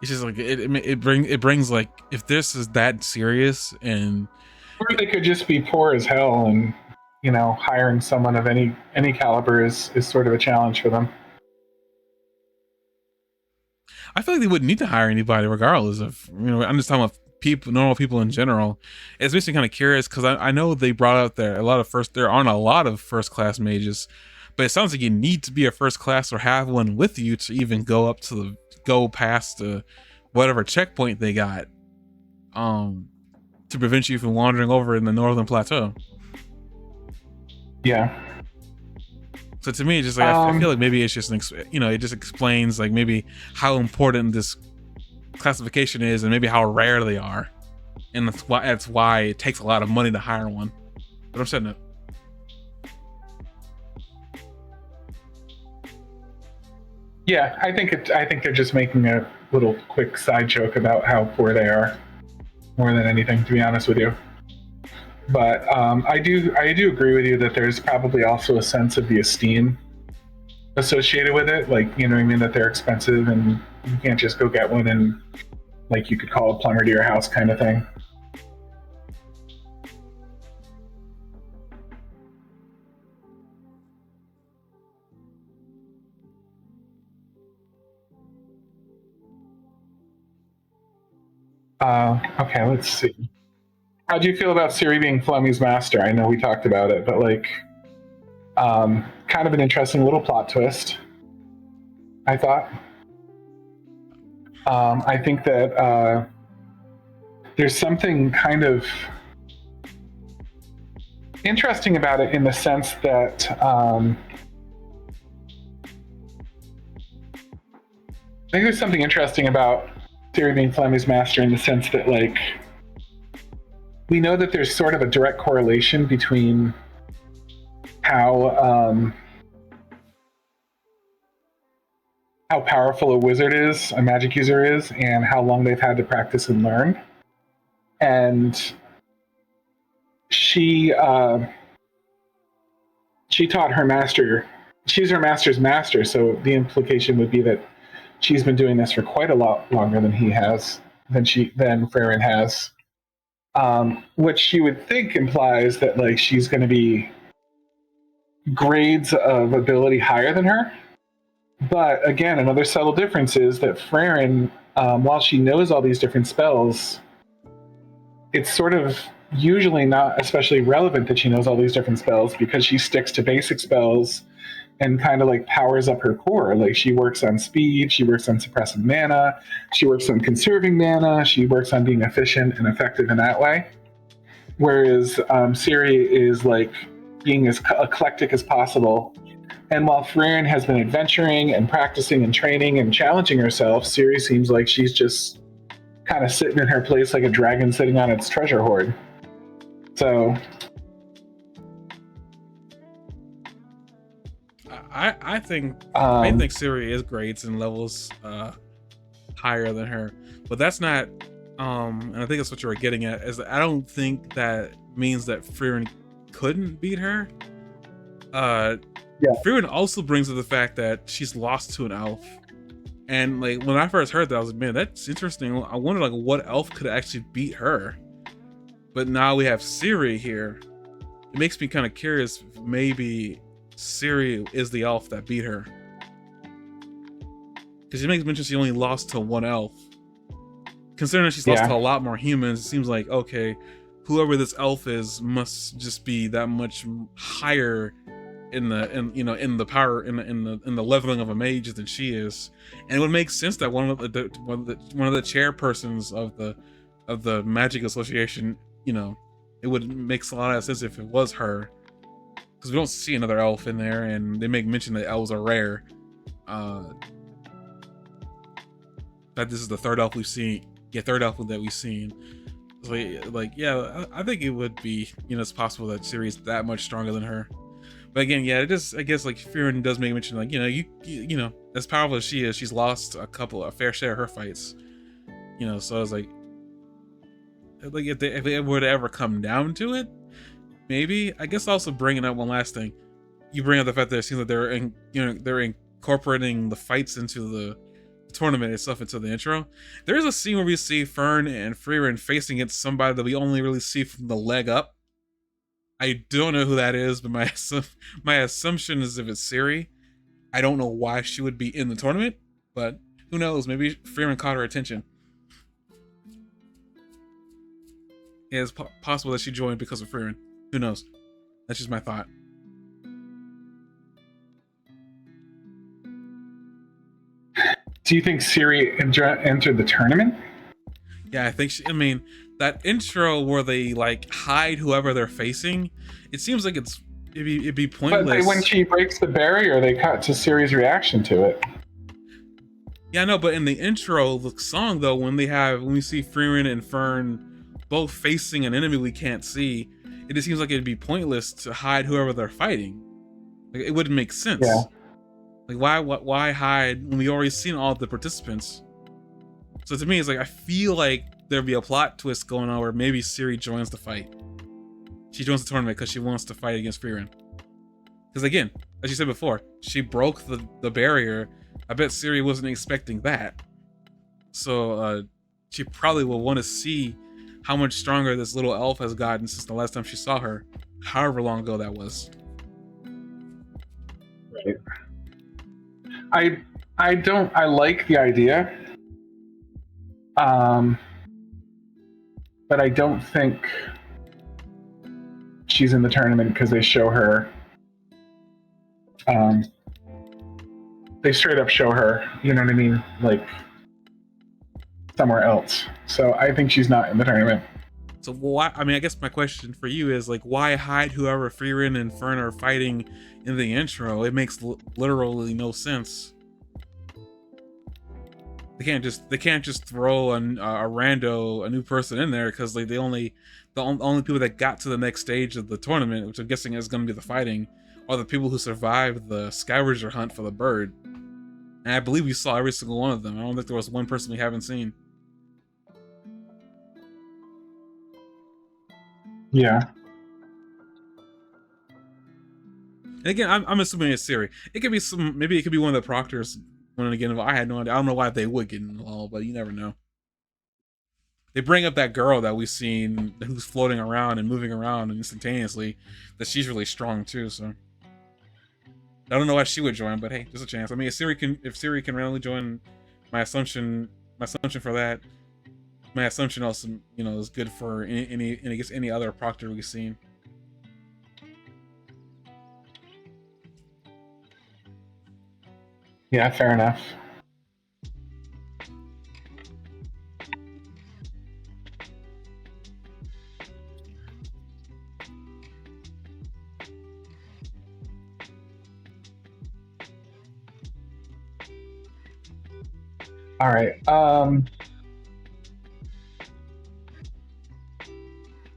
[SPEAKER 1] It's just like it brings like, if this is that serious, and
[SPEAKER 2] or they could just be poor as hell, and you know, hiring someone of any caliber is sort of a challenge for them.
[SPEAKER 1] I feel like they wouldn't need to hire anybody regardless of, you know, I'm just talking about people, normal people in general. It's basically kind of curious because I know they brought out there aren't a lot of first-class mages, but it sounds like you need to be a first class or have one with you to even go past the whatever checkpoint they got, to prevent you from wandering over in the Northern Plateau.
[SPEAKER 2] Yeah.
[SPEAKER 1] So to me, it's just like, I feel like maybe it's just it just explains like maybe how important this classification is, and maybe how rare they are, and that's why it takes a lot of money to hire one. But I'm saying that.
[SPEAKER 2] Yeah, I think they're just making a little quick side joke about how poor they are, more than anything, to be honest with you. But I do agree with you that there's probably also a sense of the esteem associated with it. Like, you know what I mean, that they're expensive and you can't just go get one and like you could call a plumber to your house kind of thing. Okay, let's see. How do you feel about Ciri being Flummy's master? I know we talked about it, but like, kind of an interesting little plot twist, I thought. I think that there's something kind of interesting about it in the sense that I think there's something interesting about Ciri being Flummy's master in the sense that, like, we know that there's sort of a direct correlation between how powerful a wizard is, a magic user is, and how long they've had to practice and learn. And she taught her master. She's her master's master, so the implication would be that she's been doing this for quite a lot longer than he has. than Frieren has, which you would think implies that like she's going to be grades of ability higher than her. But again, another subtle difference is that Frieren, while she knows all these different spells, it's sort of usually not especially relevant that she knows all these different spells because she sticks to basic spells and kind of like powers up her core. Like she works on speed, she works on suppressing mana, she works on conserving mana, she works on being efficient and effective in that way. Whereas Ciri is like being as eclectic as possible. And while Frieren has been adventuring and practicing and training and challenging herself, Ciri seems like she's just kind of sitting in her place like a dragon sitting on its treasure hoard. So
[SPEAKER 1] I think Ciri is grades and levels higher than her, but that's not. And I think that's what you were getting at. Is that I don't think that means that Frieren couldn't beat her. Yeah. Frieren also brings up the fact that she's lost to an elf, and like when I first heard that, I was like, man, that's interesting. I wonder like what elf could actually beat her. But now we have Ciri here. It makes me kind of curious if maybe Ciri is the elf that beat her. Because it makes mention she only lost to one elf. Considering that she's lost to a lot more humans, it seems like, okay, whoever this elf is must just be that much higher in the power in the leveling of a mage than she is. And it would make sense that one of the chairpersons of the Magic Association, it would make a lot of sense if it was her. Because we don't see another elf in there, and they make mention that elves are rare. That this is the third elf we've seen. Yeah, third elf that we've seen. So, like, yeah, I think it would be, it's possible that Ciri is that much stronger than her. But again, yeah, it is. I guess like Frieren does make mention, like, you as powerful as she is, she's lost a fair share of her fights. So I was like if it were to ever come down to it, maybe. I guess also bringing up one last thing, you bring up the fact that it seems like they're incorporating the fights into the tournament itself, into the intro. There's a scene where we see Fern and Frieren facing against somebody that we only really see from the leg up. I don't know who that is, but my assumption is if it's Ciri. I don't know why she would be in the tournament, but who knows? Maybe Frieren caught her attention. It's possible that she joined because of Frieren. Who knows? That's just my thought.
[SPEAKER 2] Do you think Ciri entered the tournament?
[SPEAKER 1] Yeah, I think that intro where they like hide whoever they're facing, it seems like it'd be pointless.
[SPEAKER 2] But when she breaks the barrier, they cut to Ciri's reaction to it.
[SPEAKER 1] Yeah, no, but in the intro, the song though, when we see Frieren and Fern both facing an enemy we can't see, it just seems like it'd be pointless to hide whoever they're fighting. Like, it wouldn't make sense.
[SPEAKER 2] Yeah.
[SPEAKER 1] Like why hide when we already seen all the participants? So to me, it's like I feel like there'd be a plot twist going on where maybe Ciri joins the fight. She joins the tournament because she wants to fight against Frieren. Because again, as you said before, she broke the barrier. I bet Ciri wasn't expecting that. So she probably will want to see how much stronger this little elf has gotten since the last time she saw her, however long ago that was.
[SPEAKER 2] Right. I like the idea. But I don't think she's in the tournament because they show her. They straight up show her, you know what I mean? Like somewhere else. So I think she's not in the tournament.
[SPEAKER 1] So why? I mean, I guess my question for you is like, why hide whoever Frieren and Fern are fighting in the intro? It makes literally no sense. They can't just throw a new person in there because like the only people that got to the next stage of the tournament, which I'm guessing is going to be the fighting, are the people who survived the scavenger hunt for the bird. And I believe we saw every single one of them. I don't think there was one person we haven't seen.
[SPEAKER 2] Yeah.
[SPEAKER 1] And again, I'm assuming it's Ciri. It could be maybe it could be one of the proctors. When again, I had no idea. I don't know why they would get involved, but you never know. they bring up that girl that we've seen who's floating around and moving around instantaneously, that she's really strong too. So I don't know why she would join, but hey, there's a chance. I mean, if Siri can randomly join, my assumption for that, my assumption also, you know, is good for any other proctor we've seen.
[SPEAKER 2] Yeah, fair enough. All right.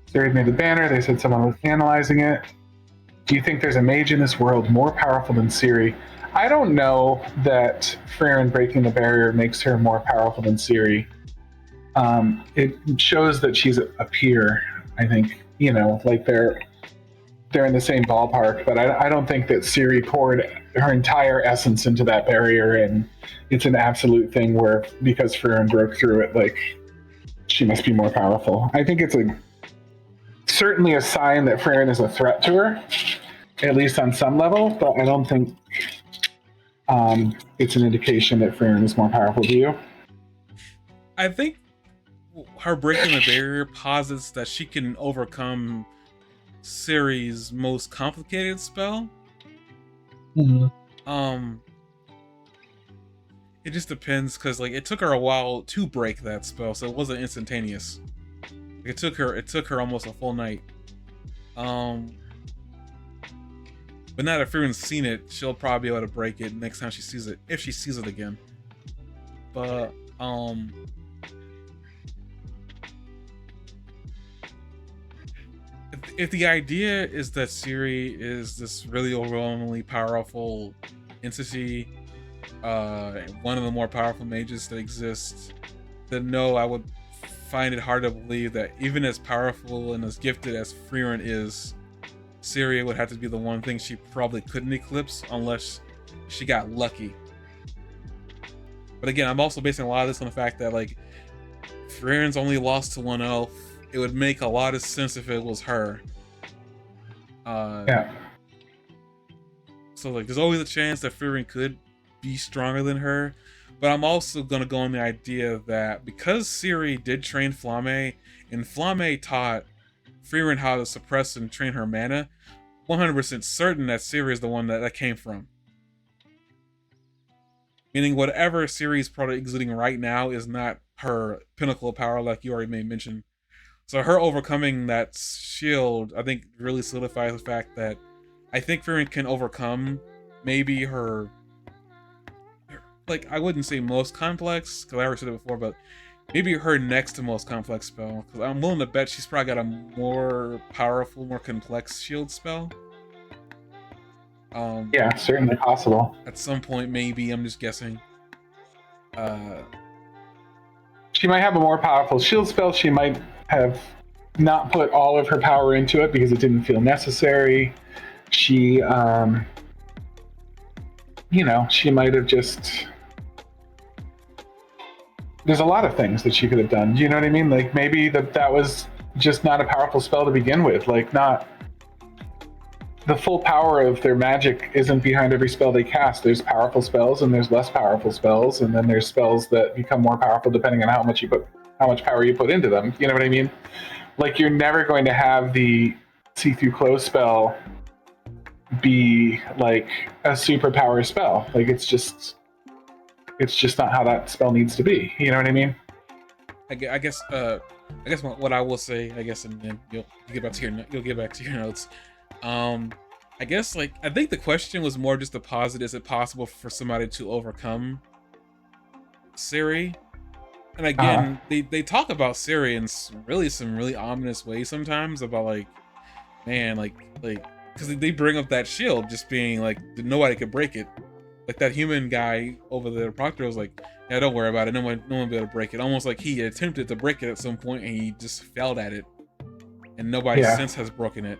[SPEAKER 2] Siri made the banner. They said someone was analyzing it. Do you think there's a mage in this world more powerful than Siri? I don't know that Frieren breaking the barrier makes her more powerful than Siri. It shows that she's a peer. I think, you know, like they're in the same ballpark. But I don't think that Siri poured her entire essence into that barrier, and it's an absolute thing where because Frieren broke through it, like she must be more powerful. I think it's certainly a sign that Frieren is a threat to her, at least on some level. But I don't think it's an indication that Frieren is more powerful. Do you?
[SPEAKER 1] I think her breaking the barrier posits that she can overcome Siri's most complicated spell.
[SPEAKER 2] Mm-hmm.
[SPEAKER 1] It just depends, because like it took her a while to break that spell, so it wasn't instantaneous. It took her almost a full night. But now that Frieren's seen it, she'll probably be able to break it next time she sees it, if she sees it again. But if the idea is that Siri is this really overwhelmingly powerful entity, one of the more powerful mages that exists, then no, I would find it hard to believe that even as powerful and as gifted as Frieren is, Siri would have to be the one thing she probably couldn't eclipse unless she got lucky. But again, I'm also basing a lot of this on the fact that like Frieren's only lost to one elf. It would make a lot of sense if it was her.
[SPEAKER 2] Yeah.
[SPEAKER 1] So like, there's always a chance that Frieren could be stronger than her, but I'm also gonna go on the idea that because Siri did train Flamme, and Flamme taught Frieren how to suppress and train her mana, 100% certain that Siri is the one that came from. Meaning whatever Siri's probably exuding right now is not her pinnacle of power, like you already made mention. So her overcoming that shield, I think, really solidifies the fact that I think Frieren can overcome maybe her, like, I wouldn't say most complex, because I already said it before, but maybe her next to most complex spell. Because I'm willing to bet she's probably got a more powerful, more complex shield spell.
[SPEAKER 2] Yeah, certainly possible.
[SPEAKER 1] At some point, maybe, I'm just guessing.
[SPEAKER 2] She might have a more powerful shield spell. She might have not put all of her power into it because it didn't feel necessary. She, you know, she might have just... There's a lot of things that she could have done. Do you know what I mean? Like, maybe that was just not a powerful spell to begin with. Like, not... The full power of their magic isn't behind every spell they cast. There's powerful spells and there's less powerful spells, and then there's spells that become more powerful depending on how much power you put into them. You know what I mean? Like, you're never going to have the see-through close spell be like a super power spell. Like, it's just not how that spell needs to be. You know what I mean?
[SPEAKER 1] I guess what I will say, I guess, and then you'll get back to your notes. I guess, like, I think the question was more just to posit, is it possible for somebody to overcome Siri? And again, they talk about Siri in some really ominous ways sometimes, about like, man, like, because they bring up that shield just being like, nobody could break it. Like that human guy over there, Proctor, was like, yeah, don't worry about it, no one will be able to break it. Almost like he attempted to break it at some point and he just failed at it. And nobody since has broken it.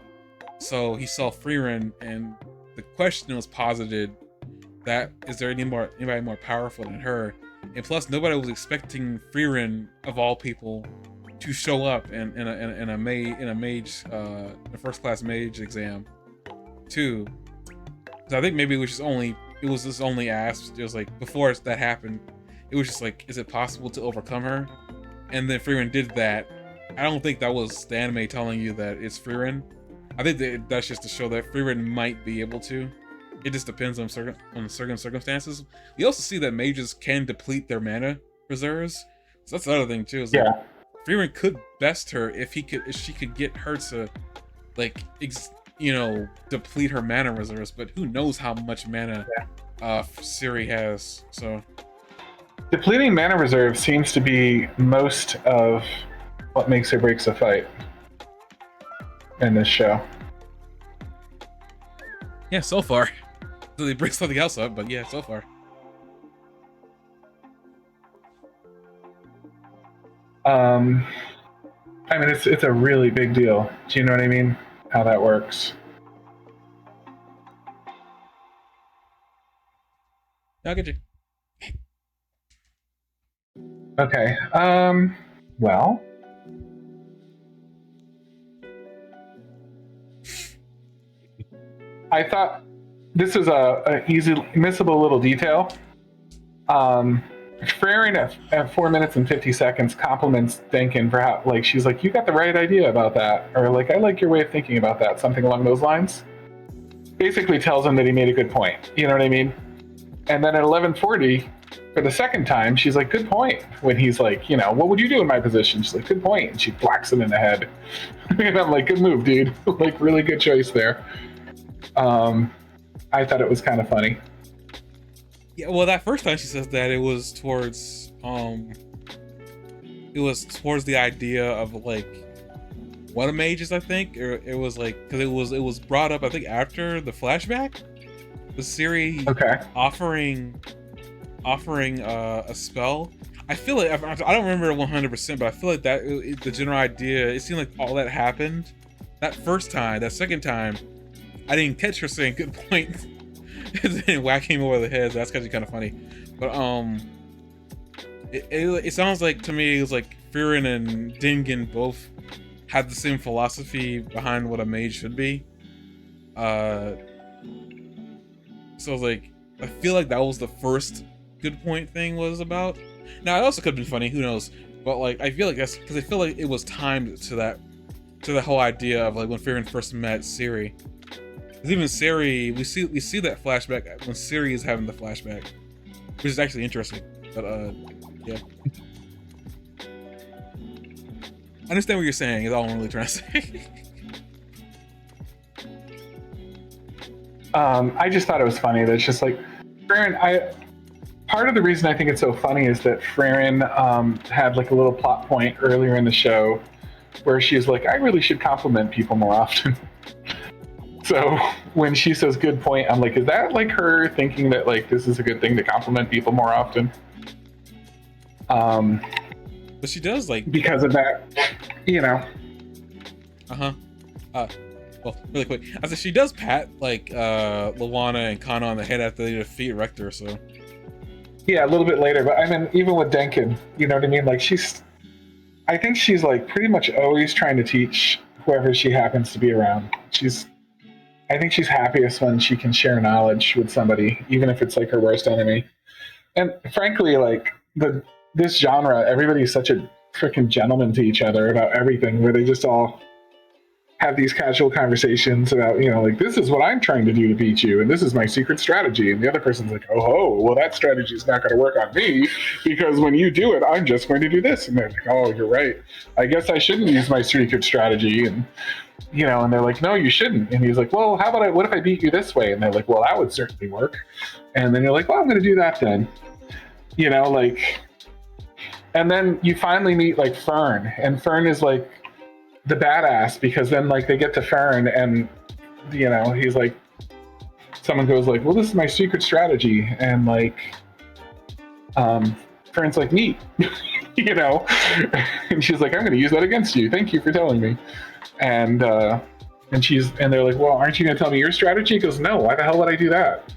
[SPEAKER 1] So he saw Frieren, and the question was posited that, is there anybody more powerful than her? And plus, nobody was expecting Frieren, of all people, to show up in a mage a first class mage exam too. So I think maybe it was just only asked. It was like before that happened, it was just like, is it possible to overcome her? And then Frieren did that. I don't think that was the anime telling you that it's Frieren. I think that's just to show that Frieren might be able to. It just depends on certain circumstances. We also see that mages can deplete their mana reserves. So that's the other thing too. Is
[SPEAKER 2] Yeah.
[SPEAKER 1] like, Frieren could best her if she could get her to like deplete her mana reserves, but who knows how much mana Siri has. So
[SPEAKER 2] Depleting mana reserve seems to be most of what makes or breaks a fight in this show.
[SPEAKER 1] yeah, so far. So they bring something else up, but yeah, so far.
[SPEAKER 2] I mean, it's a really big deal. Do you know what I mean? How that works.
[SPEAKER 1] I'll get you.
[SPEAKER 2] Okay. Well. I thought this was a easy missable little detail. Frieren at 4 minutes and 50 seconds compliments Denkin for how, like, she's like, you got the right idea about that, or like, I like your way of thinking about that, something along those lines. Basically tells him that he made a good point. You know what I mean? And then at 11:40, for the second time, she's like, good point. When he's like, what would you do in my position? She's like, good point. And she whacks him in the head. And I'm like, good move, dude. Like, really good choice there. I thought it was kind of funny.
[SPEAKER 1] Yeah, well, that first time she says that, it was towards the idea of like what a mage is, I think, or it was like, because it was brought up, I think, after the flashback, the Siri offering a spell. I feel like I don't remember it 100%, but I feel like that the general idea. It seemed like all that happened that first time. That second time, I didn't catch her saying good point. And then whacking him over the head. So that's actually kind of funny. But it sounds like to me it was like Frieren and Dingen both had the same philosophy behind what a mage should be. So like I feel like that was the first good point thing was about. Now it also could have been funny, who knows? But like I feel like that's because I feel like it was timed to the whole idea of like when Frieren first met Siri. Because even Siri, we see that flashback when Siri is having the flashback, which is actually interesting. But yeah, I understand what you're saying. Is all I'm really trying to say.
[SPEAKER 2] I just thought it was funny that it's just like Frieren. Part of the reason I think it's so funny is that Frieren had like a little plot point earlier in the show where she's like, I really should compliment people more often. So when she says good point, I'm like, is that like her thinking that like this is a good thing to compliment people more often?
[SPEAKER 1] But she does like
[SPEAKER 2] because of that,
[SPEAKER 1] Well, really quick, I said she does pat like Luana and Kana on the head after they defeat Rector. So
[SPEAKER 2] yeah, a little bit later. But I mean, even with Denkin, you know what I mean? Like I think she's like pretty much always trying to teach whoever she happens to be around. I think she's happiest when she can share knowledge with somebody, even if it's like her worst enemy. And frankly, like this genre, everybody's such a freaking gentleman to each other about everything, where they just all have these casual conversations about, like, this is what I'm trying to do to beat you, and this is my secret strategy. And the other person's like, oh, well, that strategy is not going to work on me, because when you do it, I'm just going to do this. And they're like, oh, you're right. I guess I shouldn't use my secret strategy. And and they're like, no, you shouldn't. And he's like, well, what if I beat you this way? And they're like, well, that would certainly work. And then you're like, well, I'm going to do that then. And then you finally meet like Fern, and Fern is like the badass, because then like they get to Fern and he's like, someone goes like, well, this is my secret strategy. And like, Fern's like, neat, and she's like, I'm going to use that against you. Thank you for telling me. And they're like, well, aren't you going to tell me your strategy? He goes, no, why the hell would I do that?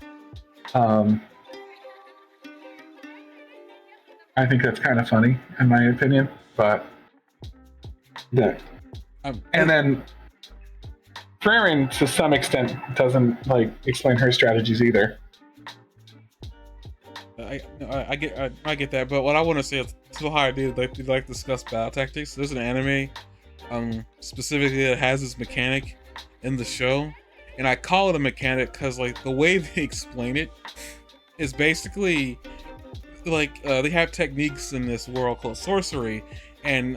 [SPEAKER 2] I think that's kind of funny, in my opinion. But that,
[SPEAKER 1] Um,
[SPEAKER 2] and then Frieren to some extent doesn't like explain her strategies either.
[SPEAKER 1] I get that, but what I want to say is so how I do like discuss battle tactics. There's an anime, specifically that has this mechanic in the show, and I call it a mechanic because like the way they explain it is basically like they have techniques in this world called sorcery, and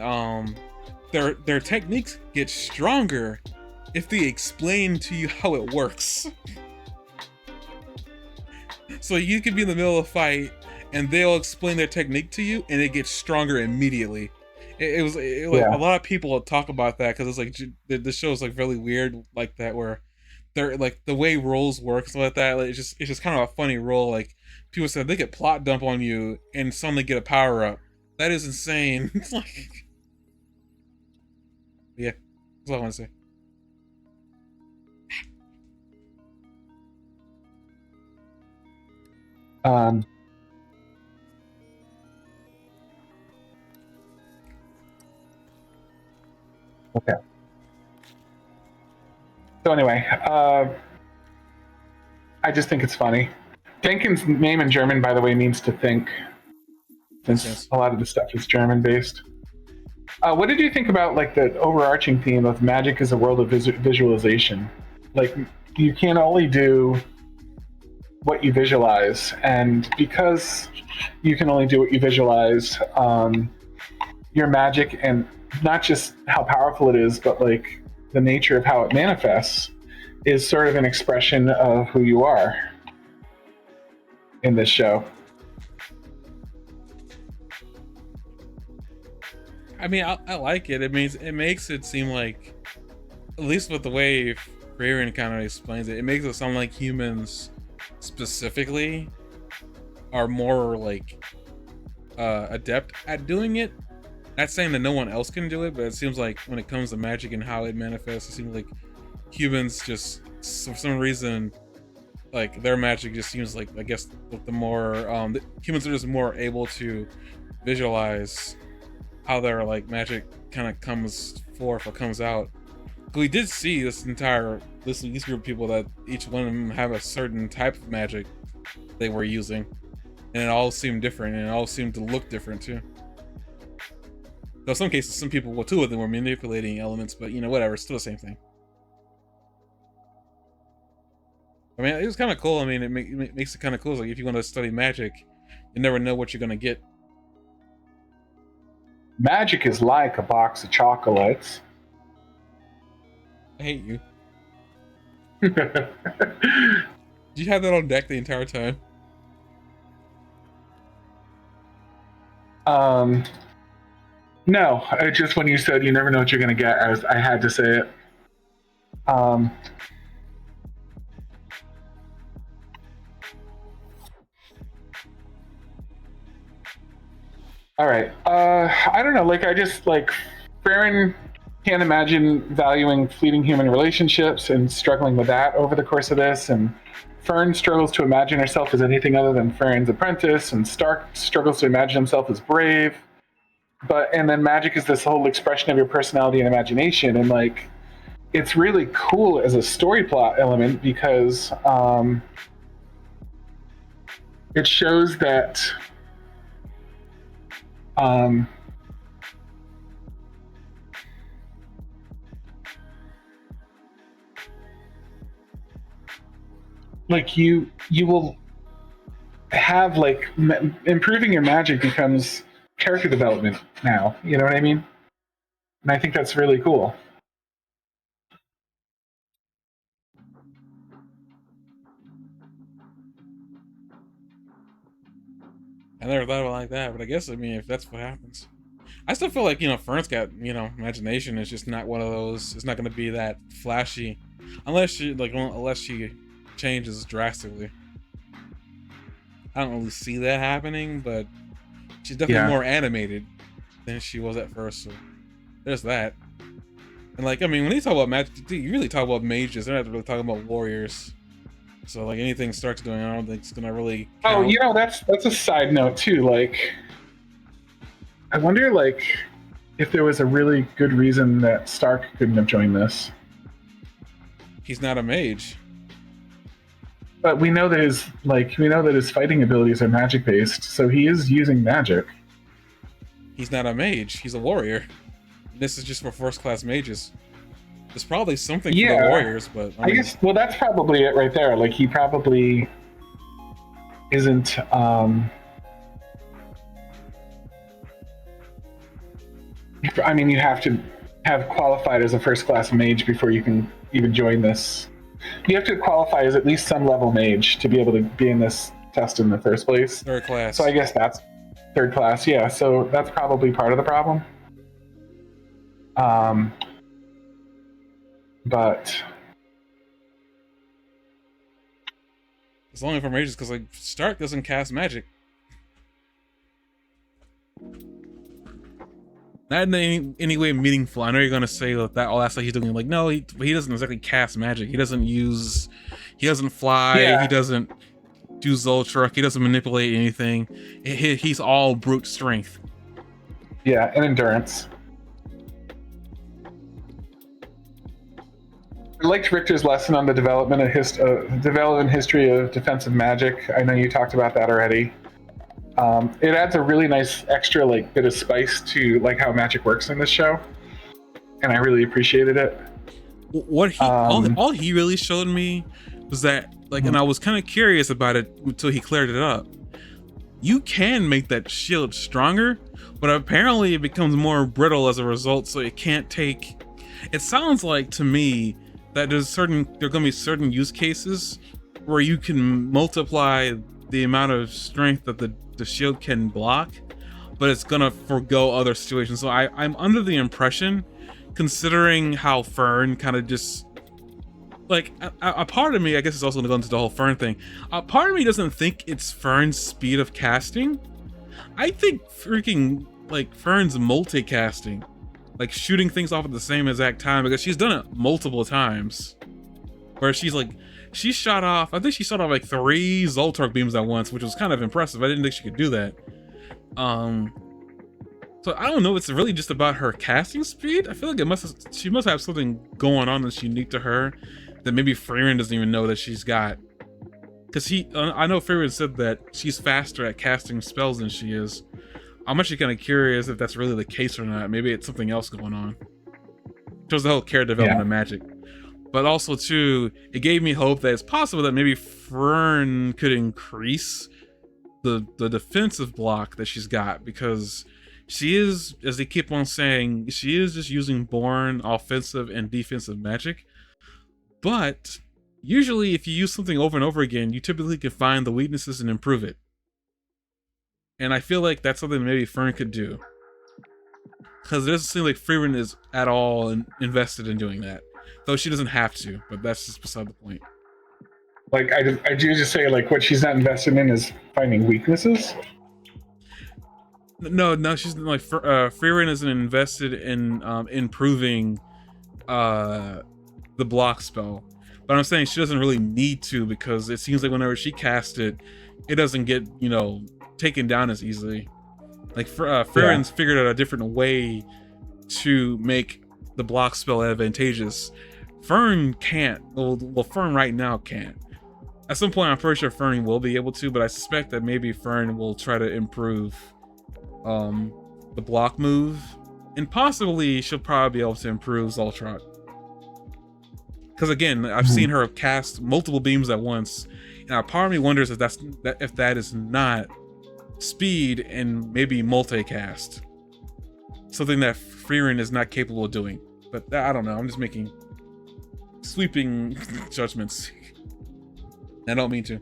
[SPEAKER 1] their techniques get stronger if they explain to you how it works. So you could be in the middle of a fight and they'll explain their technique to you and it gets stronger immediately. Like a lot of people talk about that because it's like the show is like really weird like that, where they're like the way roles work and stuff like that. Like, it's just kind of a funny role. Like people said they could plot dump on you and suddenly get a power up. That is insane. It's like, yeah, that's all I want to say.
[SPEAKER 2] Okay. So anyway, I just think it's funny. Denken's name in German, by the way, means to think, since a lot of the stuff is German based. What did you think about like the overarching theme of magic as a world of visualization? Like you can only do what you visualize, and because you can only do what you visualize, your magic, and not just how powerful it is, but like the nature of how it manifests, is sort of an expression of who you are in this show.
[SPEAKER 1] I mean, I like it. It means it makes it seem like, at least with the way Frieren kind of explains it, it makes it sound like humans specifically are more like adept at doing it. Not saying that no one else can do it, but it seems like when it comes to magic and how it manifests, it seems like humans just, for some reason, like their magic just seems like, I guess, the more the humans are just more able to visualize how their like magic kind of comes forth or comes out. We did see this group of people that each one of them have a certain type of magic they were using, and it all seemed different, and it all seemed to look different too. Though in some cases, some people, well, two of them were manipulating elements, but you know, whatever, still the same thing. I mean, it was kind of cool. I mean, it makes it kind of cool. It's like if you want to study magic, you never know what you're gonna get.
[SPEAKER 2] Magic is like a box of chocolates.
[SPEAKER 1] I hate you. Did you have that on deck the entire time?
[SPEAKER 2] No, just when you said you never know what you're gonna get, I had to say it. All right. I don't know. Like, I just like Frieren can't imagine valuing fleeting human relationships and struggling with that over the course of this. And Fern struggles to imagine herself as anything other than Frieren's apprentice, and Stark struggles to imagine himself as brave. And then magic is this whole expression of your personality and imagination, and like it's really cool as a story plot element because it shows that like you will have like improving your magic becomes character development now, you know what I mean? And I think that's really cool.
[SPEAKER 1] I never thought of it like that, but I guess, I mean, if that's what happens, I still feel like, you know, Fern's got, you know, imagination is just not one of those. It's not going to be that flashy, unless she changes drastically. I don't really see that happening, but she's definitely more animated than she was at first. So there's that. And like, I mean, when you talk about magic, you really talk about mages. They're not really talking about warriors. So like anything Stark's doing, I don't think it's gonna really count.
[SPEAKER 2] Oh, you know, that's a side note too. Like, I wonder, like, if there was a really good reason that Stark couldn't have joined this.
[SPEAKER 1] He's not a mage.
[SPEAKER 2] But we know that his fighting abilities are magic based, so he is using magic.
[SPEAKER 1] He's not a mage. He's a warrior. This is just for first class mages. There's probably something for the warriors, but
[SPEAKER 2] I guess that's probably it right there. Like he probably isn't. I mean, you have to have qualified as a first class mage before you can even join this. You have to qualify as at least some level mage to be able to be in this test in the first place.
[SPEAKER 1] Third class.
[SPEAKER 2] So I guess that's third class. Yeah. So that's probably part of the problem. But
[SPEAKER 1] it's only for mages because like Stark doesn't cast magic. Not in any way meaningful. I know you're gonna say that all that stuff he's doing. Like, no, he doesn't exactly cast magic. He doesn't fly.
[SPEAKER 2] Yeah.
[SPEAKER 1] He doesn't do Zoltruck. He doesn't manipulate anything. He's all brute strength.
[SPEAKER 2] Yeah, and endurance. I liked Richter's lesson on the development history of defensive magic. I know you talked about that already. It adds a really nice extra like bit of spice to like how magic works in this show, and I really appreciated it.
[SPEAKER 1] What he all he really showed me was that like, and I was kind of curious about it until he cleared it up. You can make that shield stronger, but apparently it becomes more brittle as a result, so it can't take. It sounds like to me that there are going to be certain use cases where you can multiply the amount of strength that the shield can block, but it's gonna forgo other situations. So I'm under the impression, considering how Fern kind of just like a part of me, I guess it's also gonna go into the whole Fern thing. A part of me doesn't think it's Fern's speed of casting. I think freaking like Fern's multicasting, like shooting things off at the same exact time, because she's done it multiple times where she shot off, I think she shot off like 3 Zoltark beams at once, which was kind of impressive. I didn't think she could do that. So I don't know, it's really just about her casting speed. I feel like she must have something going on that's unique to her that maybe Frieren doesn't even know that she's got. Because I know Frieren said that she's faster at casting spells than she is. I'm actually kind of curious if that's really the case or not. Maybe it's something else going on. Shows the whole character development of magic. But also, too, it gave me hope that it's possible that maybe Fern could increase the defensive block that she's got, because she is, as they keep on saying, she is just using born offensive and defensive magic. But usually if you use something over and over again, you typically can find the weaknesses and improve it. And I feel like that's something maybe Fern could do, because it doesn't seem like Frieren is at all invested in doing that. Though she doesn't have to, but that's just beside the point.
[SPEAKER 2] Like, I do just say, like, what she's not invested in is finding weaknesses?
[SPEAKER 1] No, she's like, Frieren isn't invested in improving the block spell. But I'm saying she doesn't really need to, because it seems like whenever she casts it, it doesn't get, taken down as easily. Like, Frieren's figured out a different way to make the block spell advantageous. Fern can't. Well, Fern right now can't. At some point, I'm pretty sure Fern will be able to, but I suspect that maybe Fern will try to improve the block move, and possibly she'll probably be able to improve Zoltrak. Because again, I've seen her cast multiple beams at once, and a part of me wonders if that is not speed and maybe multicast, something that Frieren is not capable of doing. But I don't know. I'm just making sweeping judgments. I don't mean to.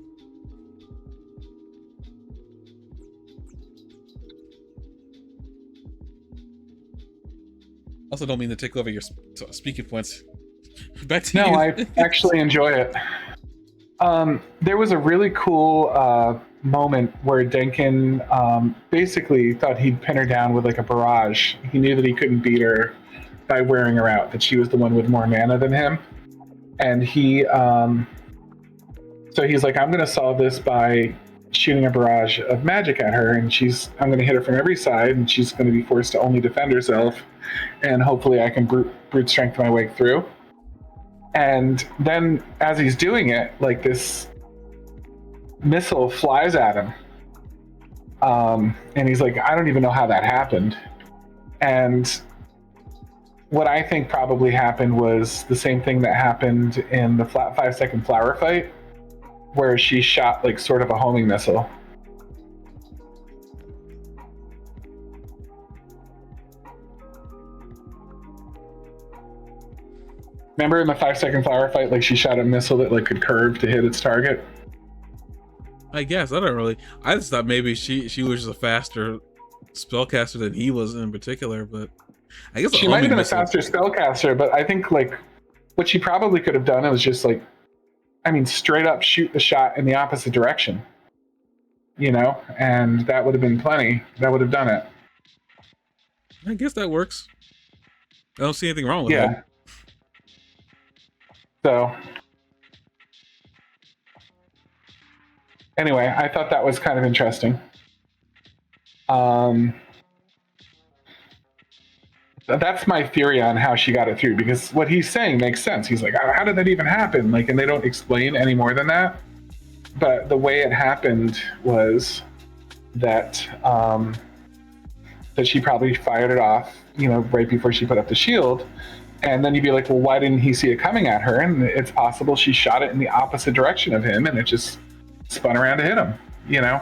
[SPEAKER 1] Also, don't mean to take over your speaking points. Back to you.
[SPEAKER 2] No, I actually enjoy it. There was a really cool moment where Denkin basically thought he'd pin her down with like a barrage. He knew that he couldn't beat her by wearing her out, that she was the one with more mana than him. And so he's like, I'm going to solve this by shooting a barrage of magic at her, and I'm going to hit her from every side, and she's going to be forced to only defend herself, and hopefully I can brute strength my way through. And then as he's doing it, like this missile flies at him. And he's like, I don't even know how that happened. And what I think probably happened was the same thing that happened in the 5-second flower fight, where she shot like sort of a homing missile. Remember in the 5-second flower fight, like she shot a missile that like could curve to hit its target?
[SPEAKER 1] I guess I don't really. I just thought maybe she was just a faster spellcaster than he was in particular, but I guess
[SPEAKER 2] she might have been a faster spellcaster. But I think like what she probably could have done was just like, I mean, straight up shoot the shot in the opposite direction, you know, and that would have been plenty. That would have done it.
[SPEAKER 1] I guess that works. I don't see anything wrong with that.
[SPEAKER 2] So anyway, I thought that was kind of interesting. That's my theory on how she got it through, because what he's saying makes sense. He's like, how did that even happen? Like, and they don't explain any more than that. But the way it happened was that that she probably fired it off, you know, right before she put up the shield. And then you'd be like, well, why didn't he see it coming at her? And it's possible she shot it in the opposite direction of him, and it just spun around to hit him, you know?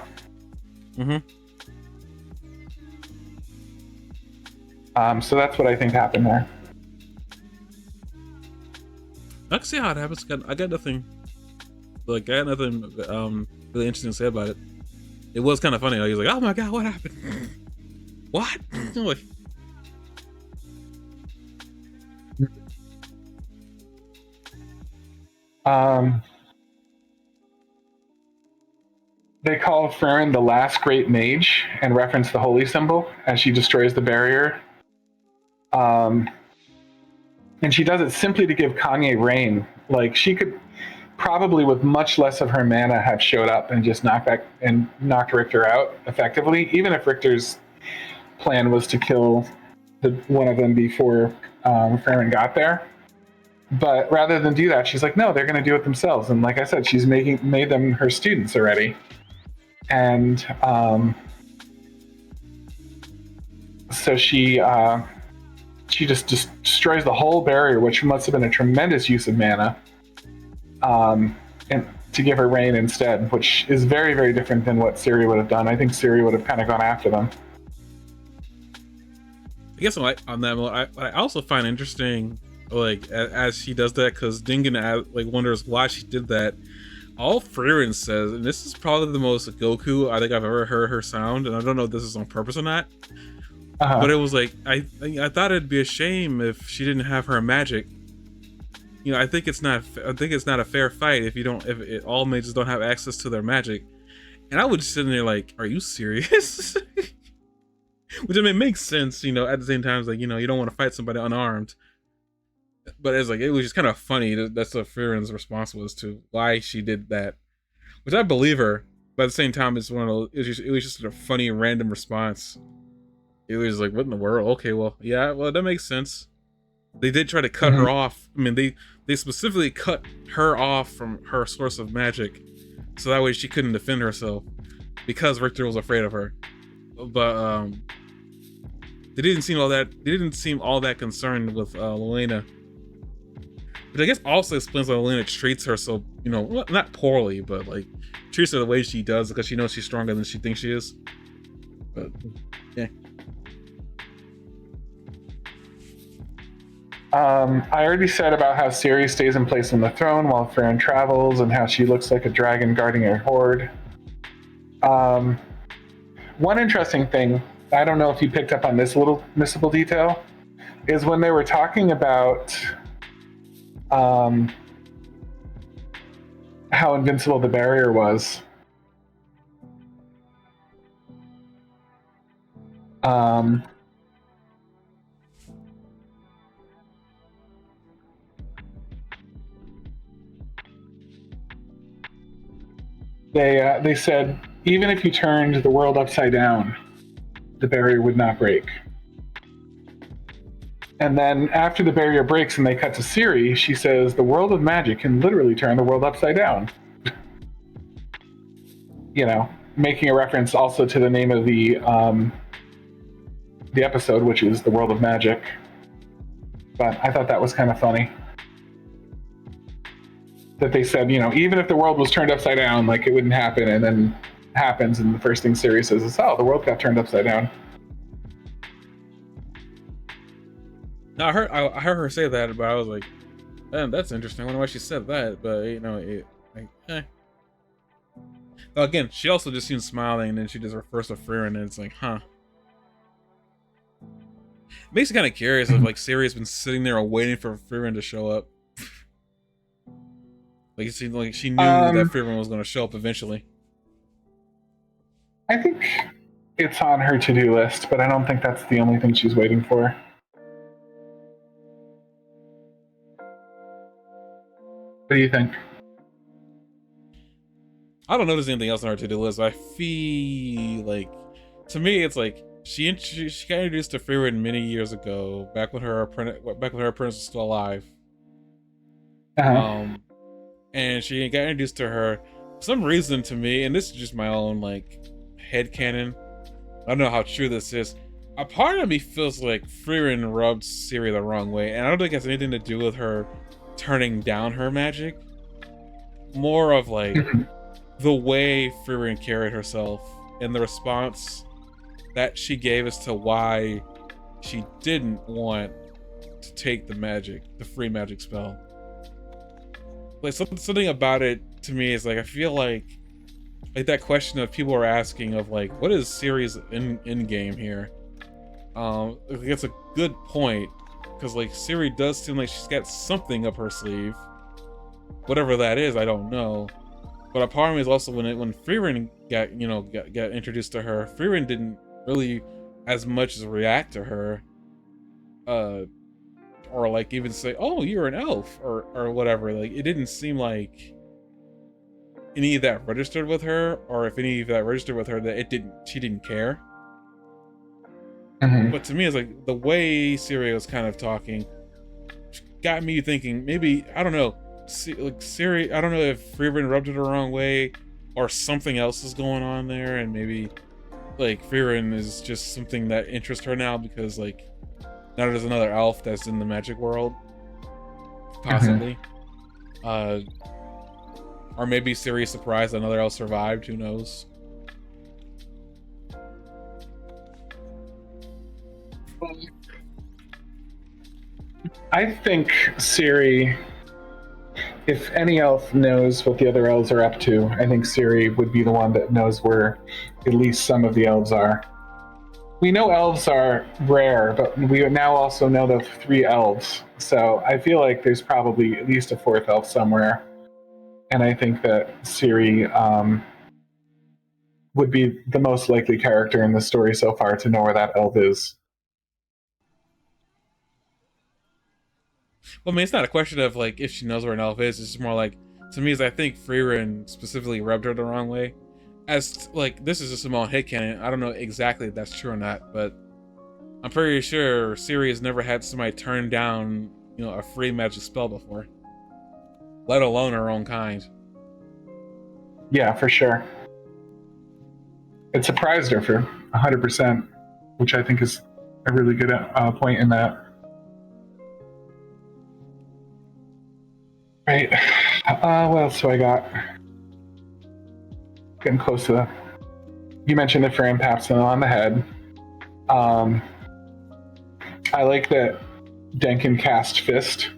[SPEAKER 2] So that's what I think happened there.
[SPEAKER 1] I can see how it happens. I got nothing. Like, I got nothing really interesting to say about it. It was kind of funny. He was like, "Oh my god, what happened? What?" Like,
[SPEAKER 2] they call Frieren the last great mage and reference the holy symbol as she destroys the barrier. And she does it simply to give Kanye rain. Like, she could probably, with much less of her mana, have showed up and just knocked Richter out effectively, even if Richter's plan was to kill one of them before Frieren got there. But rather than do that, she's like, no, they're going to do it themselves. And like I said, she's made them her students already. And so she just destroys the whole barrier, which must have been a tremendous use of mana, and to give her rain instead, which is very, very different than what Ciri would have done. I think Ciri would have kind of gone after them.
[SPEAKER 1] I guess on that, I also find interesting, like, as she does that, because Dingen like wonders why she did that. All Frieren says, and this is probably the most Goku I think I've ever heard her sound, and I don't know if this is on purpose or not. But it was like, I thought it'd be a shame if she didn't have her magic. You know, I think it's not a fair fight if all mages don't have access to their magic. And I was just sitting there like, are you serious? Which, I mean, makes sense, you know, at the same time, it's like, you know, you don't want to fight somebody unarmed. But it's like, it was just kind of funny. That's what Frieren's response was to why she did that. Which I believe her, but at the same time, it's one of those, it was just a funny, random response. It was like, what in the world? Okay, well, yeah, well, that makes sense. They did try to cut her off. I mean, they specifically cut her off from her source of magic, so that way she couldn't defend herself, because Richter was afraid of her. But they didn't seem all that concerned with Lelena. But I guess also explains why Lelena treats her so, you know, not poorly, but like treats her the way she does, because she knows she's stronger than she thinks she is. But yeah.
[SPEAKER 2] I already said about how Ciri stays in place on the throne while Frieren travels, and how she looks like a dragon guarding her horde. One interesting thing, I don't know if you picked up on this little missable detail, is when they were talking about how invincible the barrier was. They said even if you turned the world upside down, the barrier would not break. And then after the barrier breaks and they cut to Siri, she says the world of magic can literally turn the world upside down. You know, making a reference also to the name of the episode, which is The World of Magic. But I thought that was kind of funny. That they said, you know, even if the world was turned upside down, like it wouldn't happen, and then happens, and the first thing Siri says is, "Oh, the world got turned upside down."
[SPEAKER 1] No, I heard her say that, but I was like, "Damn, that's interesting. I wonder why she said that." But you know, Well, again, she also just seems smiling, and then she just refers to Frieren, and it's like, huh. Makes me kind of curious if like Siri has been sitting there waiting for Frieren to show up. Like it seemed like she knew that Frieren was going to show up eventually.
[SPEAKER 2] I think it's on her to-do list, but I don't think that's the only thing she's waiting for. What do you think?
[SPEAKER 1] I don't know if there's anything else on her to-do list, but I feel like, to me, it's like she got introduced to Frieren many years ago, back when her apprentice was still alive.
[SPEAKER 2] Uh-huh.
[SPEAKER 1] And she got introduced to her for some reason, to me, and this is just my own like headcanon. I don't know how true this is. A part of me feels like Frieren rubbed Siri the wrong way, and I don't think it has anything to do with her turning down her magic. More of like the way Frieren carried herself and the response that she gave as to why she didn't want to take the free magic spell. Like something about it to me is like, I feel like that question of people are asking of like, what is Siri's end game here? It's a good point, because like Siri does seem like she's got something up her sleeve. Whatever that is, I don't know. But a part of me is also when Frieren got introduced to her, Frieren didn't really as much as react to her, or like even say, "Oh, you're an elf," or whatever. Like it didn't seem like any of that registered with her, or if any of that registered with her, that she didn't care.
[SPEAKER 2] Mm-hmm.
[SPEAKER 1] But to me, it's like the way Siri was kind of talking got me thinking, maybe, I don't know, like Siri, I don't know if Frieren rubbed it the wrong way or something else is going on there, and maybe like Frieren is just something that interests her now because like now there's another elf that's in the magic world, possibly. Or maybe Siri's surprised that another elf survived, who knows.
[SPEAKER 2] I think Siri, if any elf knows what the other elves are up to, I think Siri would be the one that knows where at least some of the elves are. We know elves are rare, but we now also know the 3 elves. So I feel like there's probably at least a 4th elf somewhere. And I think that Siri would be the most likely character in the story so far to know where that elf is.
[SPEAKER 1] Well, I mean, it's not a question of like if she knows where an elf is. It's just more like, to me, is I think Frieren specifically rubbed her the wrong way. As like, this is a small headcanon. I don't know exactly if that's true or not, but I'm pretty sure Siri has never had somebody turn down, a free magic spell before, let alone her own kind.
[SPEAKER 2] Yeah, for sure. It surprised her for 100%, which I think is a really good point in that. Right. What else do I got? Getting close to the... You mentioned the Frieren paps on the head. I like that Denkin cast Fist.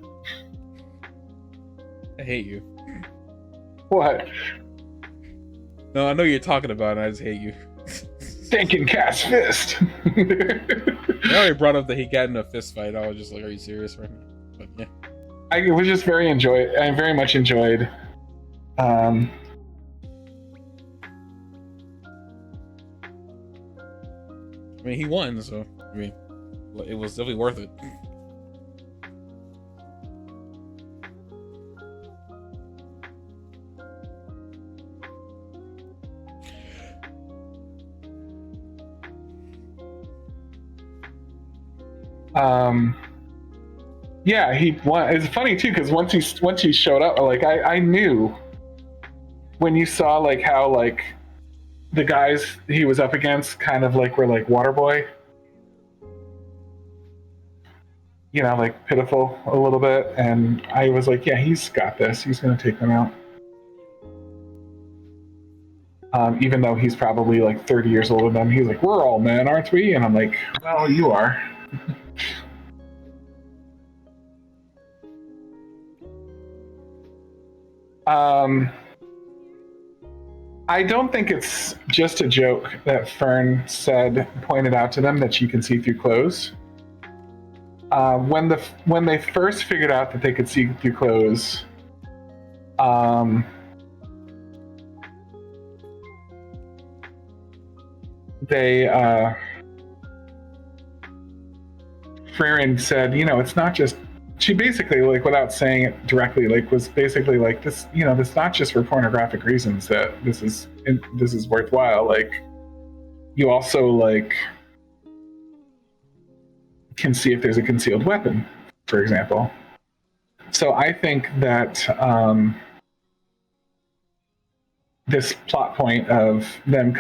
[SPEAKER 1] I hate you.
[SPEAKER 2] What?
[SPEAKER 1] No, I know you're talking about it. I just hate you.
[SPEAKER 2] Denkin cast Fist.
[SPEAKER 1] I already brought up that he got in a fist fight. I was just like, are you serious right now? But yeah.
[SPEAKER 2] I was just very much enjoyed.
[SPEAKER 1] I mean, he won, so I mean, it was definitely worth it.
[SPEAKER 2] Yeah, it's funny too because once he showed up, like I knew when you saw like how like the guys he was up against kind of like were like Waterboy, you know, like pitiful a little bit, and I was like, yeah, he's got this. He's gonna take them out. Even though he's probably like 30 years older than them, he's like, we're all men, aren't we? And I'm like, well, you are. I don't think it's just a joke that Fern pointed out to them that she can see through clothes. When they first figured out that they could see through clothes, they Frieren said, you know, it's not just. She basically, like, without saying it directly, like, was basically like, this, you know, this not just for pornographic reasons that this is worthwhile. Like, you also like can see if there's a concealed weapon, for example. So I think that this plot point of them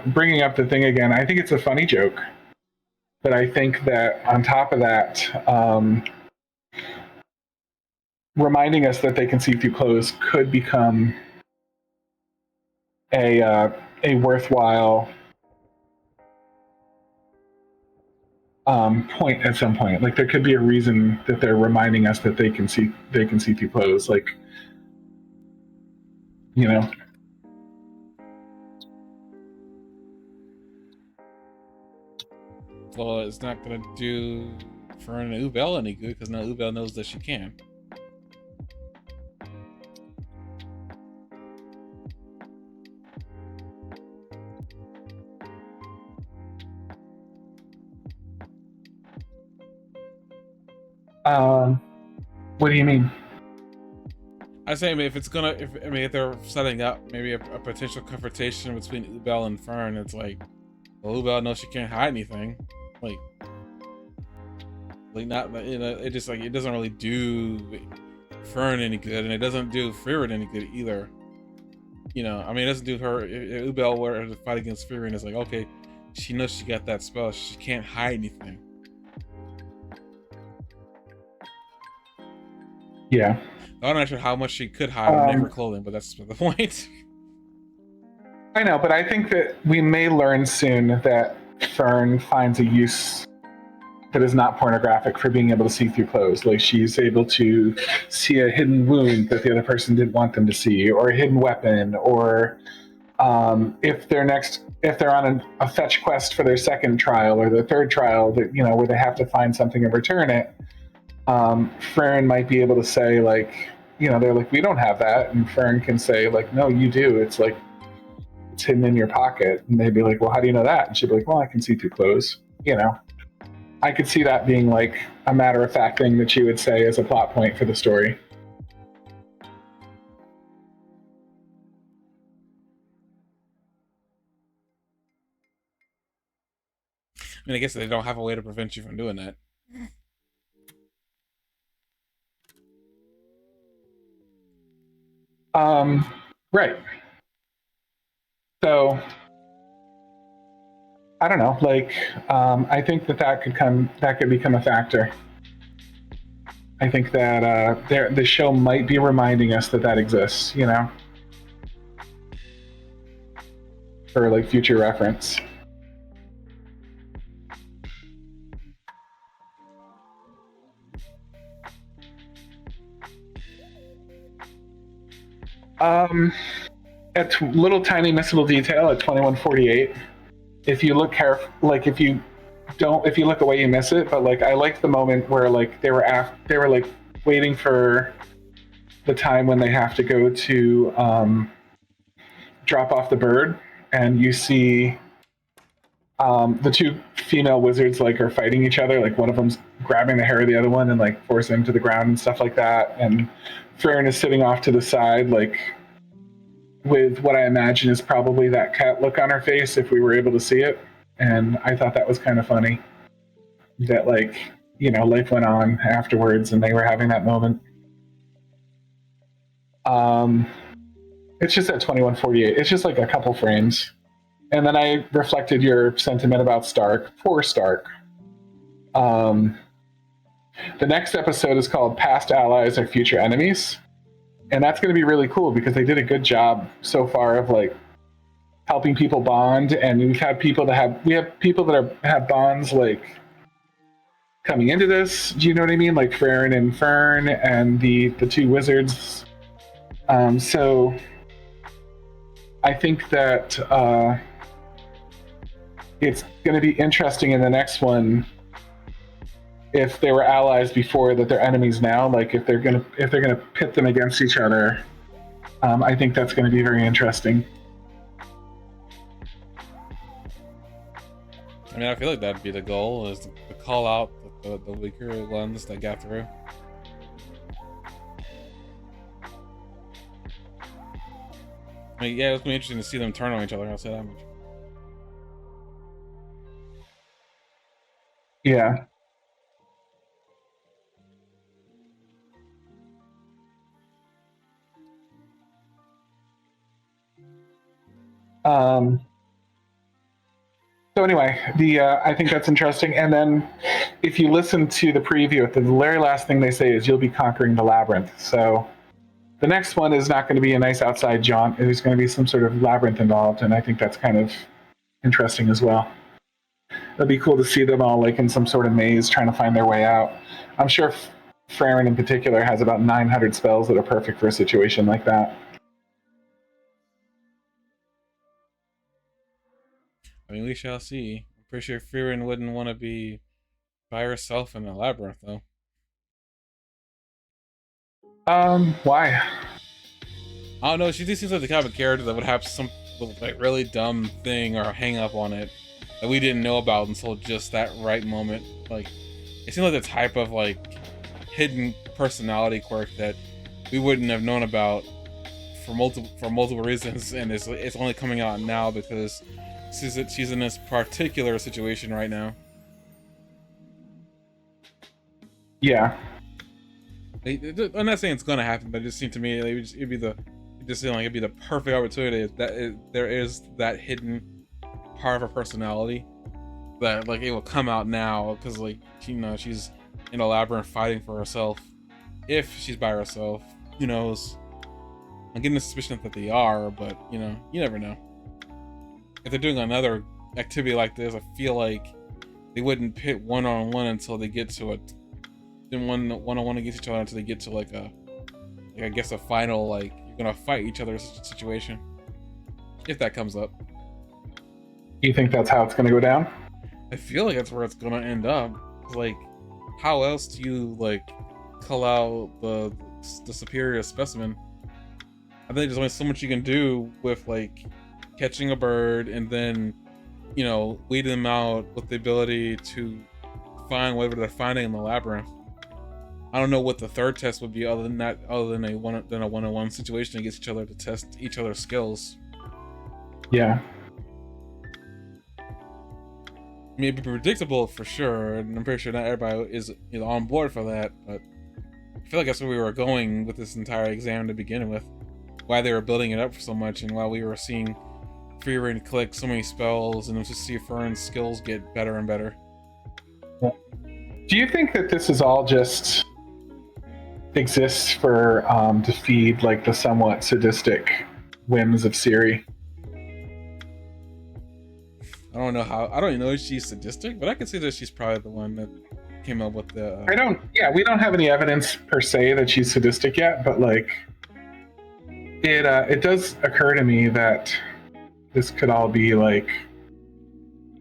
[SPEAKER 2] bringing up the thing again, I think it's a funny joke. But I think that on top of that, reminding us that they can see through clothes could become a worthwhile point at some point. Like there could be a reason that they're reminding us that they can see through clothes. Like, you know.
[SPEAKER 1] Well, it's not gonna do Fern and Ubel any good because now Ubel knows that she can.
[SPEAKER 2] What do you mean?
[SPEAKER 1] I say, if they're setting up maybe a potential confrontation between Ubel and Fern, it's like, well, Ubel knows she can't hide anything, like not, you know, it just like it doesn't really do Fern any good, and it doesn't do Frieren any good either. You know, I mean, it doesn't do her. If Ubel were to fight against Frieren, it's like, okay, she knows she got that spell, she can't hide anything.
[SPEAKER 2] Yeah.
[SPEAKER 1] I'm not sure how much she could hide underneath her clothing, but that's the point.
[SPEAKER 2] I know, but I think that we may learn soon that Fern finds a use that is not pornographic for being able to see through clothes. Like she's able to see a hidden wound that the other person didn't want them to see, or a hidden weapon, or if they're on a fetch quest for their second trial or their third trial, that, you know, where they have to find something and return it. Frieren might be able to say, like, you know, they're like, we don't have that, and Frieren can say, like, no, you do. It's like it's hidden in your pocket, and they'd be like, well, how do you know that? And she'd be like, well, I can see through clothes. You know, I could see that being like a matter of fact thing that she would say as a plot point for the story.
[SPEAKER 1] I mean, I guess they don't have a way to prevent you from doing that.
[SPEAKER 2] Right. So I don't know. Like, I think that could become a factor. I think that the show might be reminding us that exists. You know, for like future reference. At little tiny missable detail at 2148. If you look careful, like if you look away, you miss it. But like, I liked the moment where like they were like waiting for the time when they have to go to drop off the bird, and you see the two female wizards like are fighting each other. Like one of them's grabbing the hair of the other one and like forcing him to the ground and stuff like that. And Frieren is sitting off to the side, like with what I imagine is probably that cat look on her face if we were able to see it. And I thought that was kind of funny. That like life went on afterwards, and they were having that moment. It's just at 21:48. It's just like a couple frames. And then I reflected your sentiment about Stark. Poor Stark. The next episode is called Past Allies or Future Enemies. And that's going to be really cool because they did a good job so far of like helping people bond. And we have people that have bonds like coming into this. Do you know what I mean? Like Frieren and Fern and the two wizards. So I think that it's going to be interesting in the next one if they were allies before that they're enemies now. Like if they're gonna pit them against each other. I think that's going to be very interesting.
[SPEAKER 1] I mean, I feel like that'd be the goal, is to call out the weaker ones that got through. I mean, yeah, it's gonna be interesting to see them turn on each other. I'll say that much.
[SPEAKER 2] Yeah. So anyway, I think that's interesting. And then if you listen to the preview, the very last thing they say is you'll be conquering the labyrinth. So the next one is not going to be a nice outside jaunt. There's going to be some sort of labyrinth involved, and I think that's kind of interesting as well. It'd be cool to see them all like in some sort of maze trying to find their way out. I'm sure Frieren in particular has about 900 spells that are perfect for a situation like that.
[SPEAKER 1] I mean, we shall see. I'm pretty sure Frieren wouldn't want to be by herself in a labyrinth, though.
[SPEAKER 2] Why?
[SPEAKER 1] I don't know. She just seems like the kind of character that would have some like really dumb thing or hang up on it that we didn't know about until just that right moment. Like, it seemed like the type of like hidden personality quirk that we wouldn't have known about for multiple reasons, and it's only coming out now because she's in this particular situation right now.
[SPEAKER 2] Yeah.
[SPEAKER 1] I'm not saying it's gonna happen, but it just seemed to me like it'd be the perfect opportunity if there is that hidden part of her personality that like it will come out now, because like she's in a labyrinth fighting for herself. If she's by herself, who knows? I'm getting the suspicion that they are, but you never know. If they're doing another activity like this, I feel like they wouldn't pit one-on-one until they get to it. Then one-on-one against each other until they get to like I guess a final, like you're gonna fight each other situation, if that comes up.
[SPEAKER 2] You think that's how it's going to go down?
[SPEAKER 1] I feel like that's where it's gonna end up. Like, how else do you like call out the superior specimen? I think there's only so much you can do with like catching a bird and then weeding them out with the ability to find whatever they're finding in the labyrinth. I don't know what the third test would be other than a one-on-one situation against each other to test each other's skills.
[SPEAKER 2] Yeah.
[SPEAKER 1] I mean, it'd be predictable for sure, and I'm pretty sure not everybody is on board for that, but I feel like that's where we were going with this entire exam to begin with. Why they were building it up for so much, and why we were seeing Frieren collect so many spells, and to see Fern's skills get better and better.
[SPEAKER 2] Yeah. Do you think that this is all just exists for to feed like the somewhat sadistic whims of Ciri?
[SPEAKER 1] I don't even know if she's sadistic, but I can see that she's probably the one that came up with the
[SPEAKER 2] we don't have any evidence per se that she's sadistic yet, but like it does occur to me that this could all be like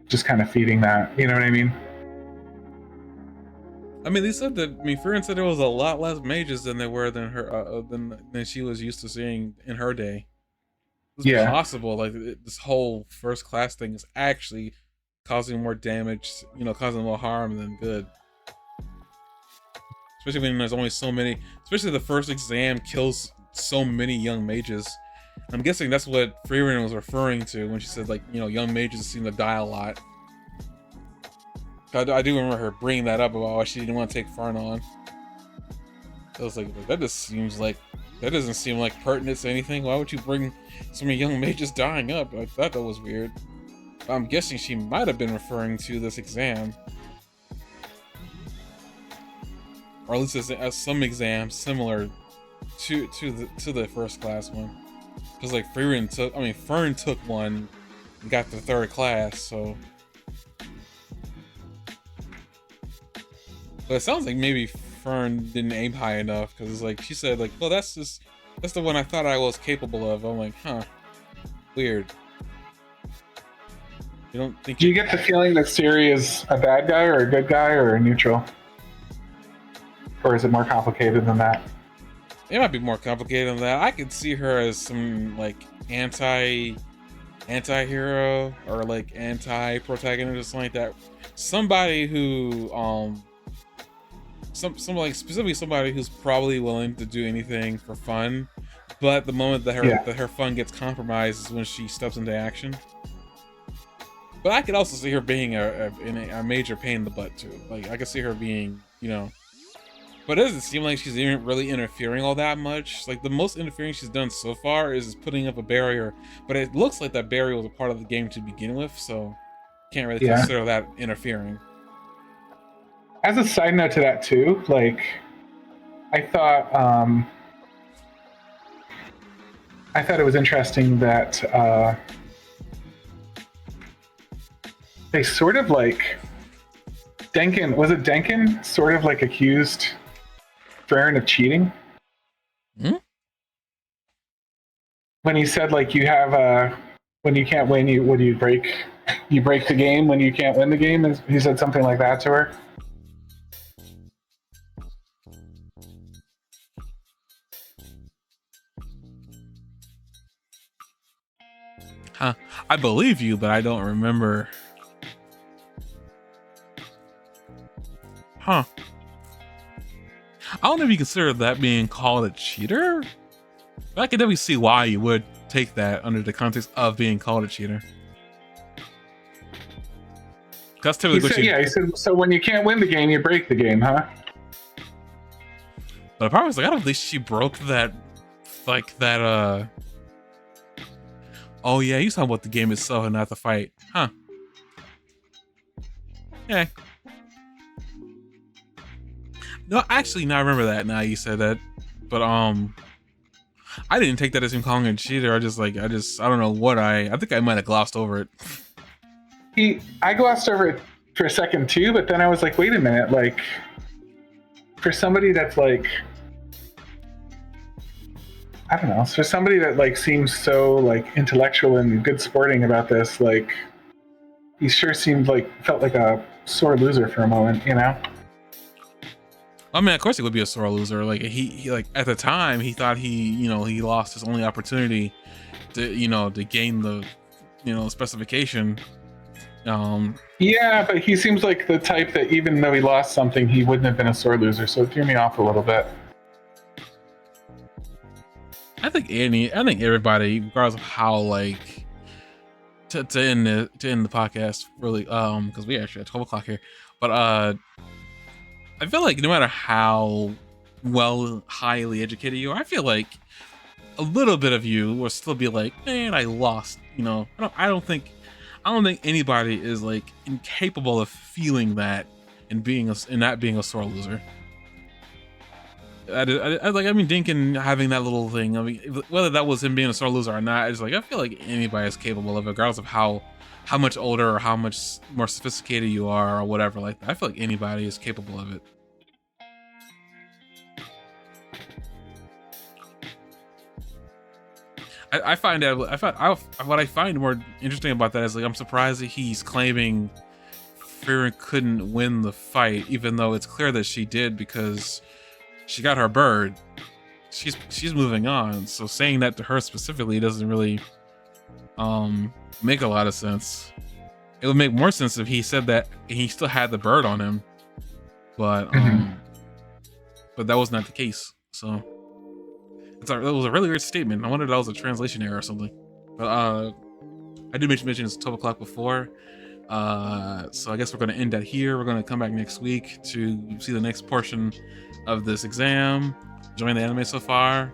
[SPEAKER 2] just kind of feeding that, you know what I mean?
[SPEAKER 1] I mean, they said that. I mean, Frieren said there was a lot less mages than there were than her than she was used to seeing in her day. It's possible, like this whole first class thing is actually causing more damage, causing more harm than good. Especially when there's only so many. Especially the first exam kills so many young mages. I'm guessing that's what Frieren was referring to when she said, like, young mages seem to die a lot. I do remember her bringing that up about why she didn't want to take Fern on. I was like, that just seems like, that doesn't seem like pertinent to anything. Why would you bring so many young mages dying up? I thought that was weird. I'm guessing she might have been referring to this exam. Or at least as some exam similar to the first class one. Because like Fern took one and got the 3rd class, so. But it sounds like maybe Fern didn't aim high enough, because it's like she said like, well, that's the one I thought I was capable of. I'm like, huh, weird. You don't think?
[SPEAKER 2] Do you get the feeling that Siri is a bad guy or a good guy or a neutral, or is it more complicated than that?
[SPEAKER 1] It might be more complicated than that. I could see her as some like anti-hero or like anti-protagonist or something like that. Somebody who like specifically somebody who's probably willing to do anything for fun, but the moment that her fun gets compromised is when she steps into action. But I could also see her being a major pain in the butt too. Like I could see her being, you know. But it doesn't seem like she's even really interfering all that much. Like the most interfering she's done so far is putting up a barrier. But it looks like that barrier was a part of the game to begin with, so can't really consider that interfering.
[SPEAKER 2] As a side note to that too, like I thought it was interesting that they sort of like Denkin sort of like accused Frieren of cheating. When he said like you have when you can't win, you break the game when you can't win the game. He said something like that to her.
[SPEAKER 1] Huh. I believe you, but I don't remember. Huh. I don't know if you consider that being called a cheater. But I can definitely see why you would take that under the context of being called a cheater. That's typically
[SPEAKER 2] he said, so when you can't win the game, you break the game, huh?
[SPEAKER 1] But the problem is, like, I don't think she broke that, like, that, oh yeah, you talking about the game itself and not the fight. Huh. Yeah. No, actually, now I remember that now you said that. But, I didn't take that as him calling it a cheater. I don't know what I think I might have glossed over it.
[SPEAKER 2] I glossed over it for a second too, but then I was like, wait a minute, like, for somebody that's like, I don't know, for somebody that like seems so like intellectual and good sporting about this, like, he sure felt like a sore loser for a moment, you know?
[SPEAKER 1] I mean, of course he would be a sore loser. Like he like at the time he thought he lost his only opportunity to gain the specification.
[SPEAKER 2] Yeah, but he seems like the type that even though he lost something, he wouldn't have been a sore loser. So it threw me off a little bit.
[SPEAKER 1] I think everybody, regardless of how like to end the podcast, really, because we actually at 12 o'clock here, but I feel like no matter how highly educated you are, I feel like a little bit of you will still be like, man, I lost. I don't think anybody is like incapable of feeling that and not being a sore loser. I mean, Dinkin having that little thing. I mean, whether that was him being a sore loser or not, it's like I feel like anybody is capable of it, regardless of how much older or how much more sophisticated you are or whatever like that. I feel like anybody is capable of it. What I find more interesting about that is like I'm surprised that he's claiming Frieren couldn't win the fight, even though it's clear that she did because she got her bird. She's moving on, so saying that to her specifically doesn't really make a lot of sense. It would make more sense if he said that he still had the bird on him, but but that was not the case. So it was a really weird statement. I wonder if that was a translation error or something. But I did mention it's 12 o'clock before. So I guess we're going to end that here. We're going to come back next week to see the next portion of this exam. Enjoying the anime so far.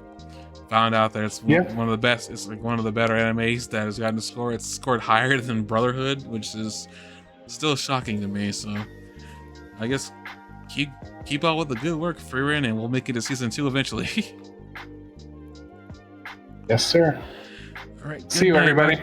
[SPEAKER 1] Found out that it's one of the best. It's like one of the better animes that has gotten a score. It's scored higher than Brotherhood, which is still shocking to me. So I guess keep up with the good work, Frieren, and we'll make it to season 2 eventually.
[SPEAKER 2] Yes, sir.
[SPEAKER 1] All right.
[SPEAKER 2] See you, everybody.